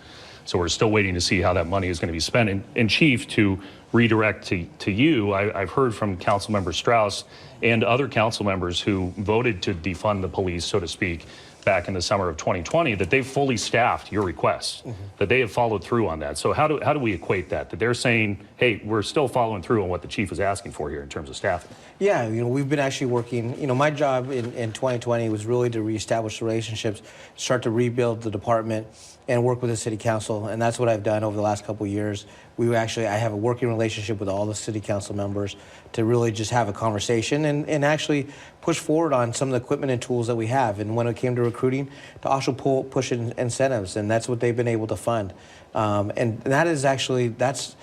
So we're still waiting to see how that money is going to be spent. And Chief, to redirect to you, I've heard from Councilmember Strauss and other council members who voted to defund the police, so to speak, back in the summer of 2020, that they've fully staffed your requests, that they have followed through on that. So how do we equate that? That they're saying, hey, we're still following through on what the chief is asking for here in terms of staffing? Yeah, you know, we've been actually working, you know, my job in 2020 was really to reestablish relationships, start to rebuild the department, and work with the city council, and that's what I've done over the last couple of years. I have a working relationship with all the city council members to really just have a conversation and actually push forward on some of the equipment and tools that we have. And when it came to recruiting, to also push in incentives, and that's what they've been able to fund. And that is actually, that's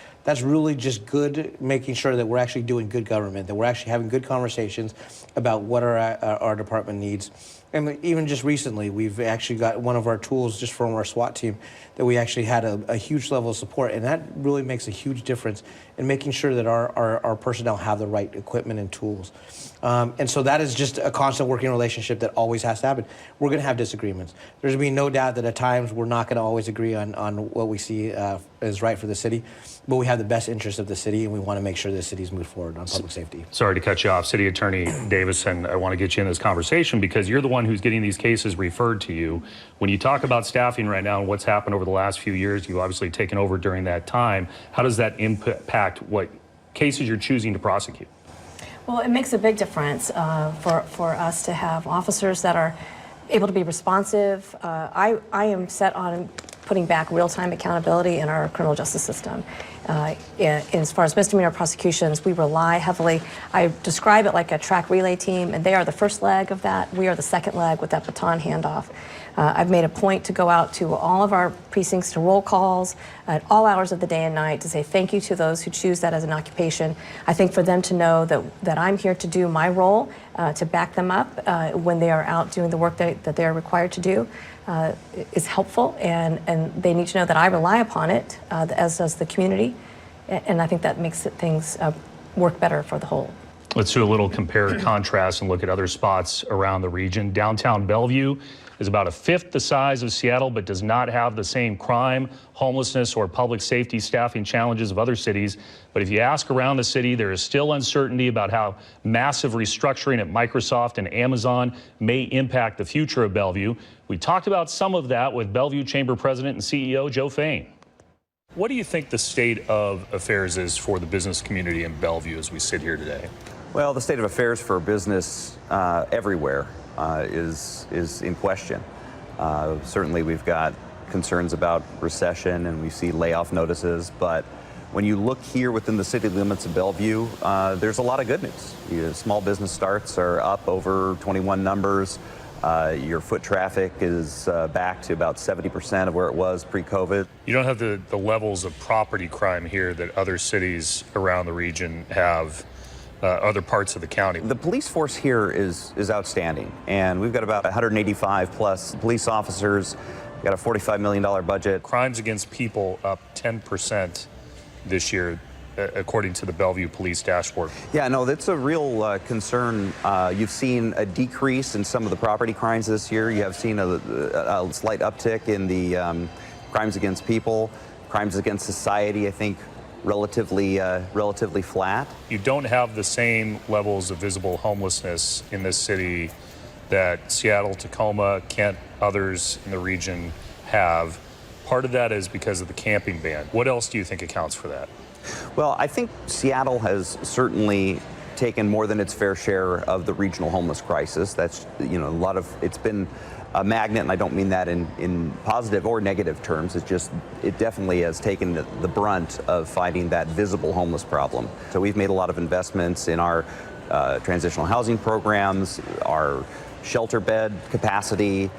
really just good, making sure that we're actually doing good government, that we're actually having good conversations about what our department needs. And even just recently, we've actually got one of our tools just from our SWAT team that we actually had a huge level of support, and that really makes a huge difference in making sure that our personnel have the right equipment and tools. And so that is just a constant working relationship that always has to happen. We're going to have disagreements. There's going to be no doubt that at times we're not going to always agree on what we see is right for the city, but we have the best interest of the city, and we want to make sure the city's moved forward on public safety. Sorry to cut you off. City Attorney Davison, I want to get you in this conversation because you're the one who's getting these cases referred to you. When you talk about staffing right now and what's happened over the last few years, you've obviously taken over during that time. How does that impact what cases you're choosing to prosecute? Well, it makes a big difference for us to have officers that are able to be responsive. I am set on putting back real-time accountability in our criminal justice system. As far as misdemeanor prosecutions, we rely heavily. I describe it like a track relay team, and they are the first leg of that. We are the second leg with that baton handoff. I've made a point to go out to all of our precincts to roll calls at all hours of the day and night to say thank you to those who choose that as an occupation. I think for them to know that I'm here to do my role, to back them up when they are out doing the work that they are required to do is helpful, and they need to know that I rely upon it, as does the community, and I think that makes things work better for the whole. Let's do a little compare and contrast and look at other spots around the region. Downtown Bellevue is about a fifth the size of Seattle, but does not have the same crime, homelessness, or public safety staffing challenges of other cities. But if you ask around the city, there is still uncertainty about how massive restructuring at Microsoft and Amazon may impact the future of Bellevue. We talked about some of that with Bellevue Chamber President and CEO Joe Fain. What do you think the state of affairs is for the business community in Bellevue as we sit here today? Well, the state of affairs for business everywhere is in question. Certainly we've got concerns about recession and we see layoff notices, but when you look here within the city limits of Bellevue, there's a lot of good news. Small business starts are up over 21 numbers. Your foot traffic is back to about 70% of where it was pre-COVID. You don't have the levels of property crime here that other cities around the region have, other parts of the county. The police force here is outstanding, and we've got about 185 plus police officers. We've got a $45 million budget. Crimes against people up 10% this year, according to the Bellevue Police Dashboard. Yeah, no, that's a real concern. You've seen a decrease in some of the property crimes this year. You have seen a slight uptick in the crimes against people, crimes against society, I think, relatively flat. You don't have the same levels of visible homelessness in this city that Seattle, Tacoma, Kent, others in the region have. Part of that is because of the camping ban. What else do you think accounts for that? Well, I think Seattle has certainly taken more than its fair share of the regional homeless crisis. That's, it's been a magnet, and I don't mean that in positive or negative terms. It definitely has taken the brunt of fighting that visible homeless problem. So we've made a lot of investments in our transitional housing programs, our shelter bed capacity,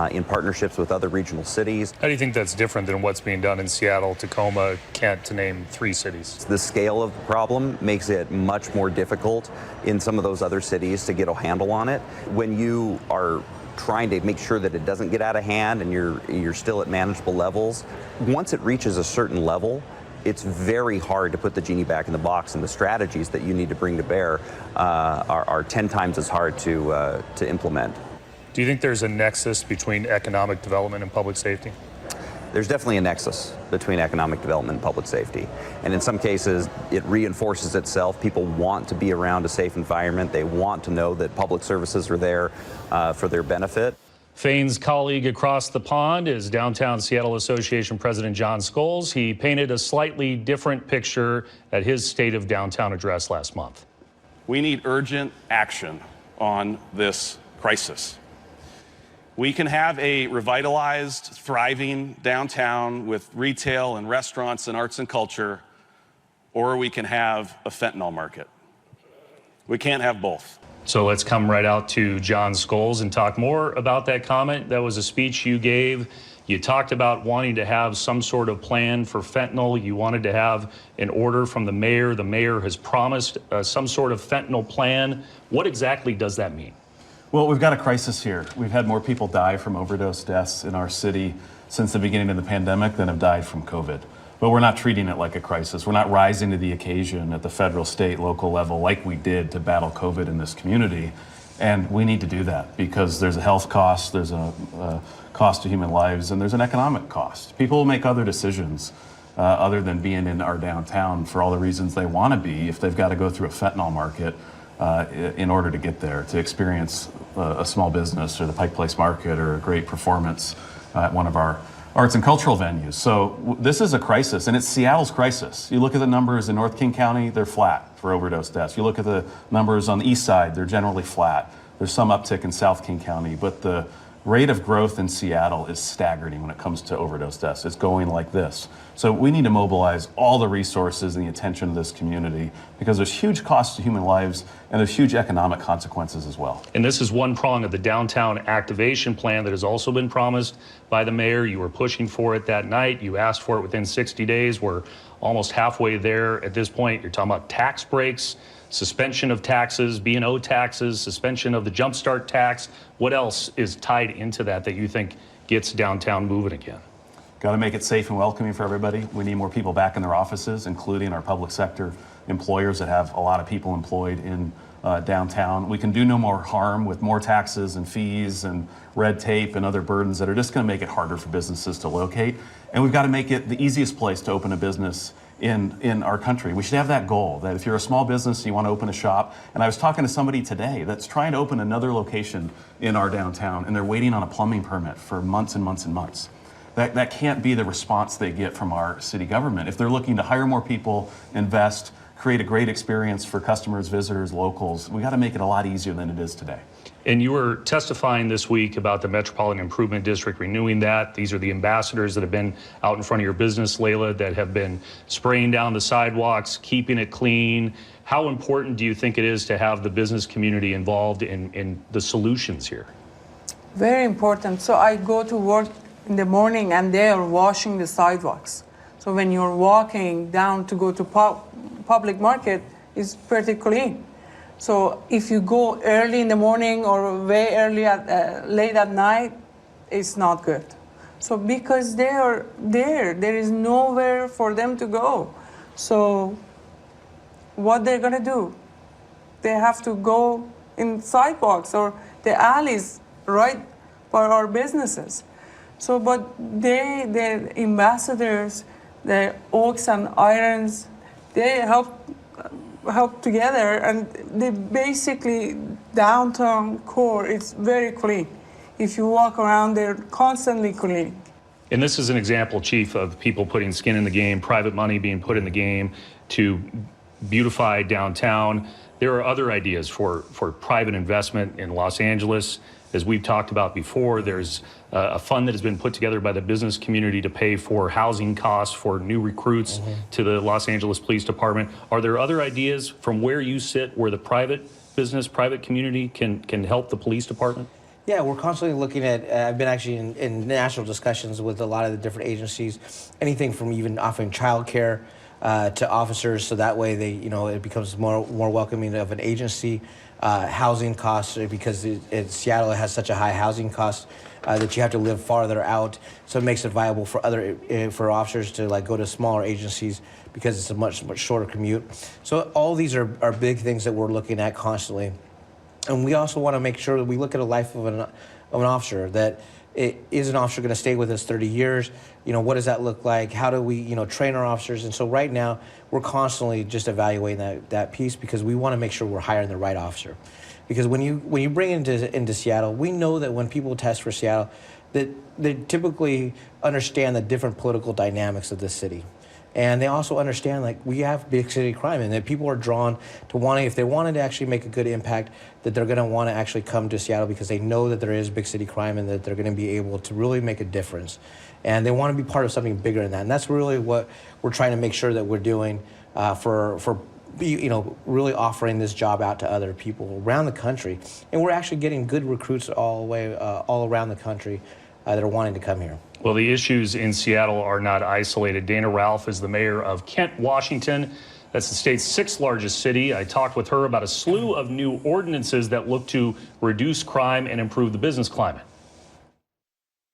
in partnerships with other regional cities. How do you think that's different than what's being done in Seattle, Tacoma, Kent, to name 3 cities? The scale of the problem makes it much more difficult in some of those other cities to get a handle on it. When you are trying to make sure that it doesn't get out of hand and you're still at manageable levels, once it reaches a certain level, it's very hard to put the genie back in the box, and the strategies that you need to bring to bear are 10 times as hard to implement. Do you think there's a nexus between economic development and public safety? There's definitely a nexus between economic development and public safety. And in some cases, it reinforces itself. People want to be around a safe environment. They want to know that public services are there for their benefit. Fain's colleague across the pond is Downtown Seattle Association President John Scholes. He painted a slightly different picture at his State of Downtown address last month. We need urgent action on this crisis. We can have a revitalized, thriving downtown with retail and restaurants and arts and culture, or we can have a fentanyl market. We can't have both. So let's come right out to John Scholes and talk more about that comment. That was a speech you gave. You talked about wanting to have some sort of plan for fentanyl. You wanted to have an order from the mayor. The mayor has promised some sort of fentanyl plan. What exactly does that mean? Well, we've got a crisis here. We've had more people die from overdose deaths in our city since the beginning of the pandemic than have died from COVID. But we're not treating it like a crisis. We're not rising to the occasion at the federal, state, local level like we did to battle COVID in this community. And we need to do that because there's a health cost, there's a cost to human lives, and there's an economic cost. People will make other decisions other than being in our downtown for all the reasons they want to be if they've got to go through a fentanyl market in order to get there, to experience a small business or the Pike Place Market or a great performance at one of our arts and cultural venues. So this is a crisis, and it's Seattle's crisis. You look at the numbers in North King County, they're flat for overdose deaths. You look at the numbers on the east side, they're generally flat. There's some uptick in South King County, but the rate of growth in Seattle is staggering when it comes to overdose deaths. It's going like this. So we need to mobilize all the resources and the attention of this community because there's huge costs to human lives and there's huge economic consequences as well. And this is one prong of the downtown activation plan that has also been promised by the mayor. You were pushing for it that night. You asked for it within 60 days. We're almost halfway there at this point. You're talking about tax breaks, suspension of taxes, B&O taxes, suspension of the Jumpstart tax. What else is tied into that you think gets downtown moving again? Got to make it safe and welcoming for everybody. We need more people back in their offices, including our public sector employers that have a lot of people employed in downtown. We can do no more harm with more taxes and fees and red tape and other burdens that are just going to make it harder for businesses to locate. And we've got to make it the easiest place to open a business in our country. We should have that goal, that if you're a small business, you want to open a shop. And I was talking to somebody today that's trying to open another location in our downtown, and they're waiting on a plumbing permit for months and months and months. That can't be the response they get from our city government. If they're looking to hire more people, invest, create a great experience for customers, visitors, locals. We got to make it a lot easier than it is today. And you were testifying this week about the Metropolitan Improvement District renewing that. These are the ambassadors that have been out in front of your business, Layla, that have been spraying down the sidewalks, keeping it clean. How important do you think it is to have the business community involved in the solutions here? Very important. So I go to work in the morning and they are washing the sidewalks. So when you're walking down to go to public market, it's pretty clean. So if you go early in the morning or way early late at night, it's not good. So because they are there is nowhere for them to go. So what they're gonna do? They have to go in sidewalks or the alleys right for our businesses. So, but the ambassadors, the Oaks and Irons, they help together, and they basically downtown core, it's very clean. If you walk around, they're constantly clean. And this is an example, Chief, of people putting skin in the game, private money being put in the game to beautify downtown. There are other ideas for private investment in Los Angeles. As we've talked about before, there's a fund that has been put together by the business community to pay for housing costs for new recruits to the Los Angeles Police Department. Are there other ideas from where you sit where the private business, private community can help the police department? Yeah, we're constantly looking at, I've been actually in national discussions with a lot of the different agencies, anything from even offering childcare to officers, so that way they, it becomes more welcoming of an agency. Housing costs, because Seattle has such a high housing cost that you have to live farther out, so it makes it viable for for officers to go to smaller agencies because it's a much shorter commute. So all these are big things that we're looking at constantly, and we also want to make sure that we look at a life of an officer. That is an officer going to stay with us 30 years? What does that look like? How do we, train our officers? And so right now, we're constantly just evaluating that piece because we want to make sure we're hiring the right officer. Because when you bring into Seattle, we know that when people test for Seattle, that they typically understand the different political dynamics of this city. And they also understand we have big city crime, and that people are drawn to wanting, if they wanted to actually make a good impact, that they're going to want to actually come to Seattle because they know that there is big city crime and that they're going to be able to really make a difference. And they want to be part of something bigger than that. And that's really what we're trying to make sure that we're doing for really offering this job out to other people around the country. And we're actually getting good recruits all around the country that are wanting to come here. Well, the issues in Seattle are not isolated. Dana Ralph is the mayor of Kent, Washington. That's the state's 6th largest city. I talked with her about a slew of new ordinances that look to reduce crime and improve the business climate.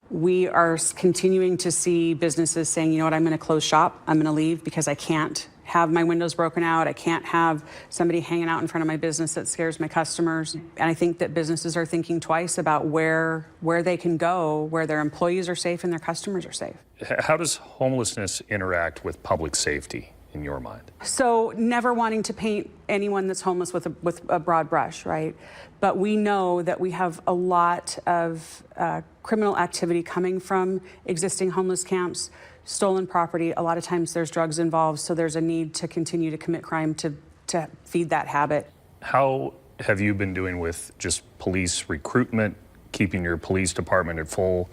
We are continuing to see businesses saying, you know what, I'm going to close shop. I'm going to leave because I can't have my windows broken out. I can't have somebody hanging out in front of my business that scares my customers. And I think that businesses are thinking twice about where they can go, where their employees are safe and their customers are safe. How does homelessness interact with public safety in your mind? So never wanting to paint anyone that's homeless with a broad brush, right? But we know that we have a lot of criminal activity coming from existing homeless camps, stolen property. A lot of times there's drugs involved, so there's a need to continue to commit crime to feed that habit. How have you been doing with just police recruitment, keeping your police department at full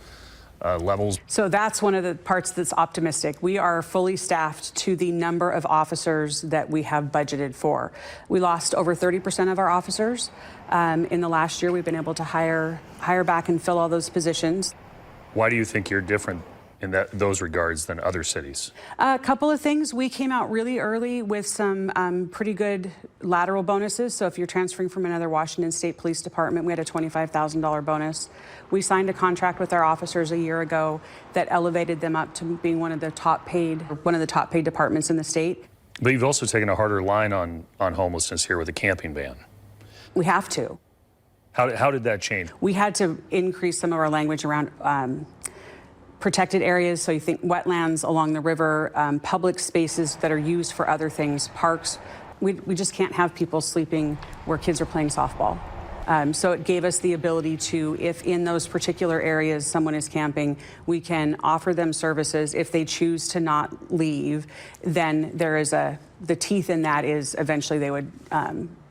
levels? So that's one of the parts that's optimistic. We are fully staffed to the number of officers that we have budgeted for. We lost over 30% of our officers. In the last year, we've been able to hire back and fill all those positions. Why do you think you're different in those regards than other cities? A couple of things. We came out really early with some pretty good lateral bonuses. So if you're transferring from another Washington State Police Department, we had a $25,000 bonus. We signed a contract with our officers a year ago that elevated them up to being one of the top paid departments in the state. But you've also taken a harder line on homelessness here with a camping ban. We have to. How did that change? We had to increase some of our language around protected areas, so you think wetlands along the river, public spaces that are used for other things, parks. We just can't have people sleeping where kids are playing softball. So it gave us the ability to, if in those particular areas someone is camping, we can offer them services. If they choose to not leave, then there is the teeth in that is eventually they would,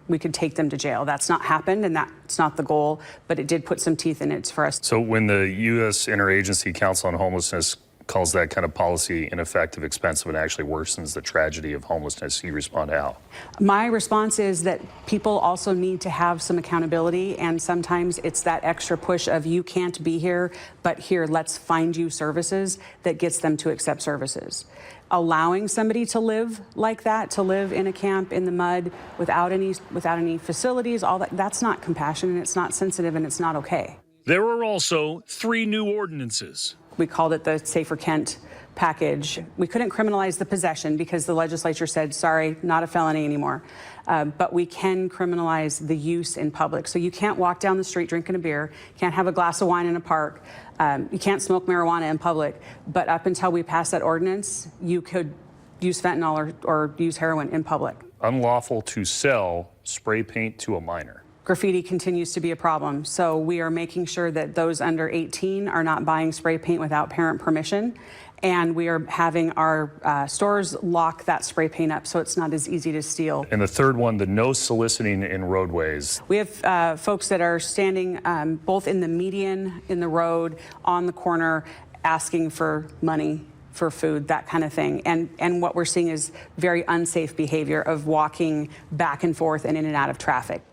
we could take them to jail. That's not happened, and that's not the goal, but it did put some teeth in it for us. So when the U.S. Interagency Council on Homelessness calls that kind of policy ineffective, expensive, and actually worsens the tragedy of homelessness, you respond how? My response is that people also need to have some accountability, and sometimes it's that extra push of you can't be here, but here, let's find you services that gets them to accept services. Allowing somebody to live like that, to live in a camp in the mud without any facilities, all that's not compassion, and it's not sensitive, and it's not okay. There are also 3 new ordinances. We called it the Safer Kent package. We couldn't criminalize the possession because the legislature said, sorry, not a felony anymore. But we can criminalize the use in public. So you can't walk down the street drinking a beer, can't have a glass of wine in a park, you can't smoke marijuana in public. But up until we pass that ordinance, you could use fentanyl or use heroin in public. Unlawful to sell spray paint to a minor. Graffiti continues to be a problem, so we are making sure that those under 18 are not buying spray paint without parent permission, and we are having our stores lock that spray paint up so it's not as easy to steal. And the third one, the no soliciting in roadways. We have folks that are standing both in the median, in the road, on the corner, asking for money, for food, that kind of thing. And what we're seeing is very unsafe behavior of walking back and forth and in and out of traffic.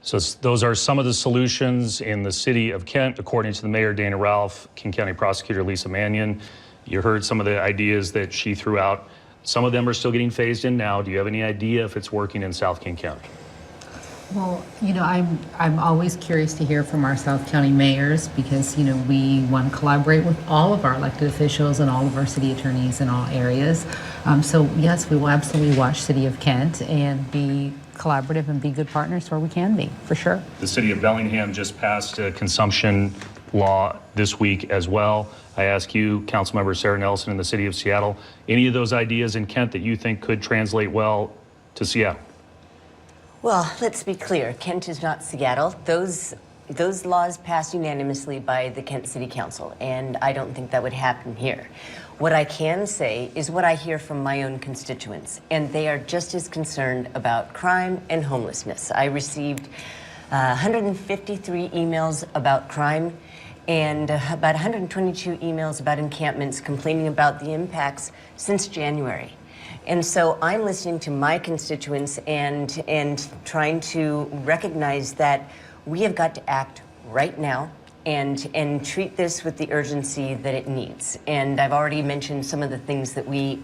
So those are some of the solutions in the city of Kent, according to the mayor, Dana Ralph, King County prosecutor Lisa Mannion. You heard some of the ideas that she threw out. Some of them are still getting phased in now. Do you have any idea if it's working in South King County? Well, you know, I'm always curious to hear from our South County mayors because, you know, we want to collaborate with all of our elected officials and all of our city attorneys in all areas. So yes, we will absolutely watch City of Kent and be collaborative and be good partners where we can be, for sure. The city of Bellingham just passed a consumption law this week as well. I ask you, Councilmember Sarah Nelson in the city of Seattle, any of those ideas in Kent that you think could translate well to Seattle? Well, let's be clear. Kent is not Seattle. Those laws passed unanimously by the Kent City Council, and I don't think that would happen here. What I can say is what I hear from my own constituents, and they are just as concerned about crime and homelessness. I received 153 emails about crime and about 122 emails about encampments complaining about the impacts since January. And so I'm listening to my constituents and trying to recognize that we have got to act right now and treat this with the urgency that it needs. And I've already mentioned some of the things that we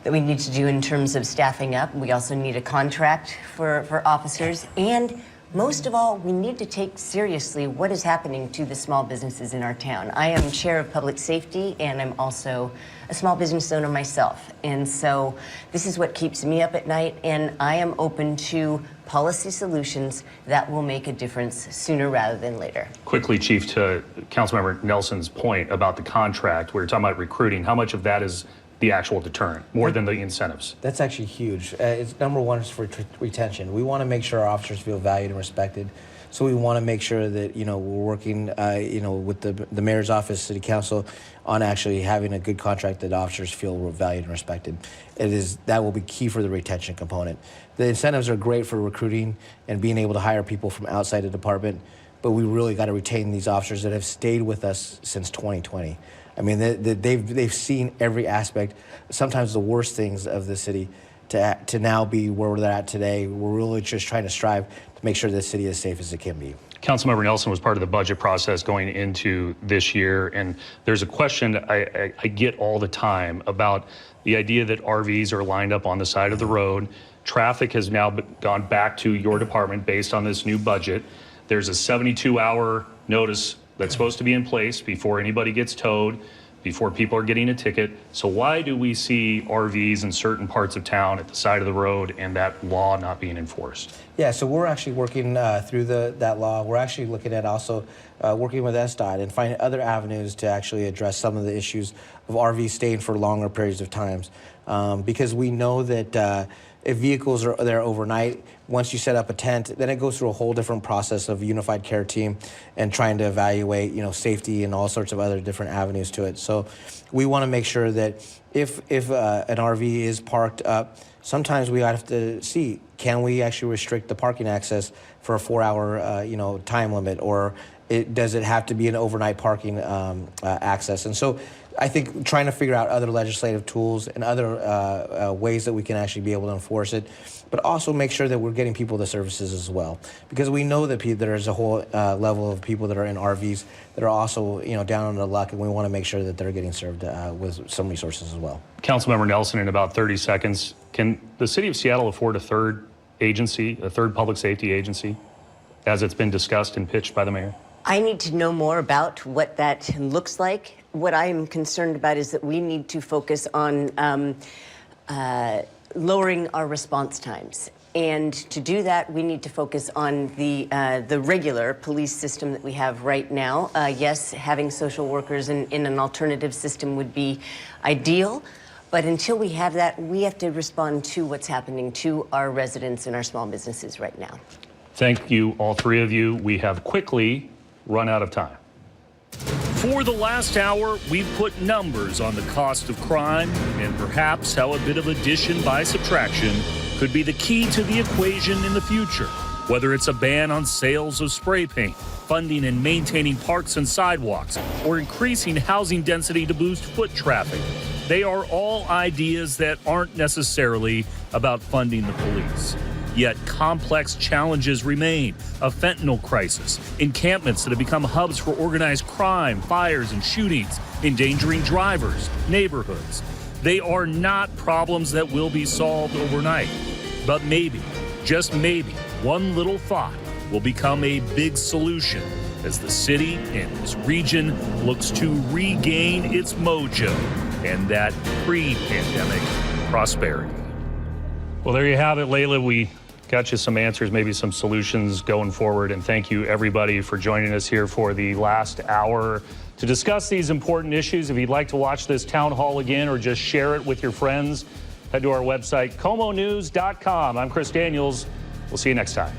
need to do in terms of staffing up. We also need a contract for officers, and most of all, we need to take seriously what is happening to the small businesses in our town. I am chair of public safety, and I'm also a small business owner myself. And so this is what keeps me up at night, and I am open to policy solutions that will make a difference sooner rather than later. Quickly, Chief, to Councilmember Nelson's point about the contract, we were talking about recruiting. How much of that is the actual deterrent, more than the incentives? That's actually huge. It's number one is for retention. We want to make sure our officers feel valued and respected. So we want to make sure that, you know, we're working, you know, with the mayor's office, city council, on actually having a good contract that officers feel valued and respected. That will be key for the retention component. The incentives are great for recruiting and being able to hire people from outside the department, but we really got to retain these officers that have stayed with us since 2020. I mean, they've seen every aspect, sometimes the worst things of the city, to now be where they're at today. We're really just trying to strive to make sure the city is as safe as it can be. Councilmember Nelson was part of the budget process going into this year, and there's a question I get all the time about the idea that RVs are lined up on the side of the road. Traffic has now gone back to your department based on this new budget. There's a 72-hour notice that's supposed to be in place before anybody gets towed, before people are getting a ticket. So why do we see RVs in certain parts of town at the side of the road and that law not being enforced? Yeah, so we're actually working through that law. We're actually looking at also working with SDOT and finding other avenues to actually address some of the issues of RVs staying for longer periods of times. Because we know that if vehicles are there overnight, once you set up a tent, then it goes through a whole different process of unified care team and trying to evaluate, safety and all sorts of other different avenues to it. So we want to make sure that if an RV is parked up, sometimes we have to see, can we actually restrict the parking access for a 4-hour, time limit, or does it have to be an overnight parking access? And so I think trying to figure out other legislative tools and other ways that we can actually be able to enforce it, but also make sure that we're getting people the services as well. Because we know that there's a whole level of people that are in RVs that are also, down on their luck, and we want to make sure that they're getting served with some resources as well. Councilmember Nelson, in about 30 seconds, can the city of Seattle afford a third public safety agency, as it's been discussed and pitched by the mayor? I need to know more about what that looks like. What I'm concerned about is that we need to focus on lowering our response times. And to do that, we need to focus on the regular police system that we have right now. Yes, having social workers in an alternative system would be ideal. But until we have that, we have to respond to what's happening to our residents and our small businesses right now. Thank you, all three of you. We have quickly run out of time. For the last hour, we've put numbers on the cost of crime and perhaps how a bit of addition by subtraction could be the key to the equation in the future. Whether it's a ban on sales of spray paint, funding and maintaining parks and sidewalks, or increasing housing density to boost foot traffic, they are all ideas that aren't necessarily about funding the police. Yet complex challenges remain: a fentanyl crisis, encampments that have become hubs for organized crime, fires and shootings, endangering drivers, neighborhoods. They are not problems that will be solved overnight. But maybe, just maybe, one little thought will become a big solution as the city and this region looks to regain its mojo and that pre-pandemic prosperity. Well, there you have it, Layla. We got you some answers, maybe some solutions going forward. And thank you, everybody, for joining us here for the last hour to discuss these important issues. If you'd like to watch this town hall again or just share it with your friends, head to our website, KOMOnews.com. I'm Chris Daniels. We'll see you next time.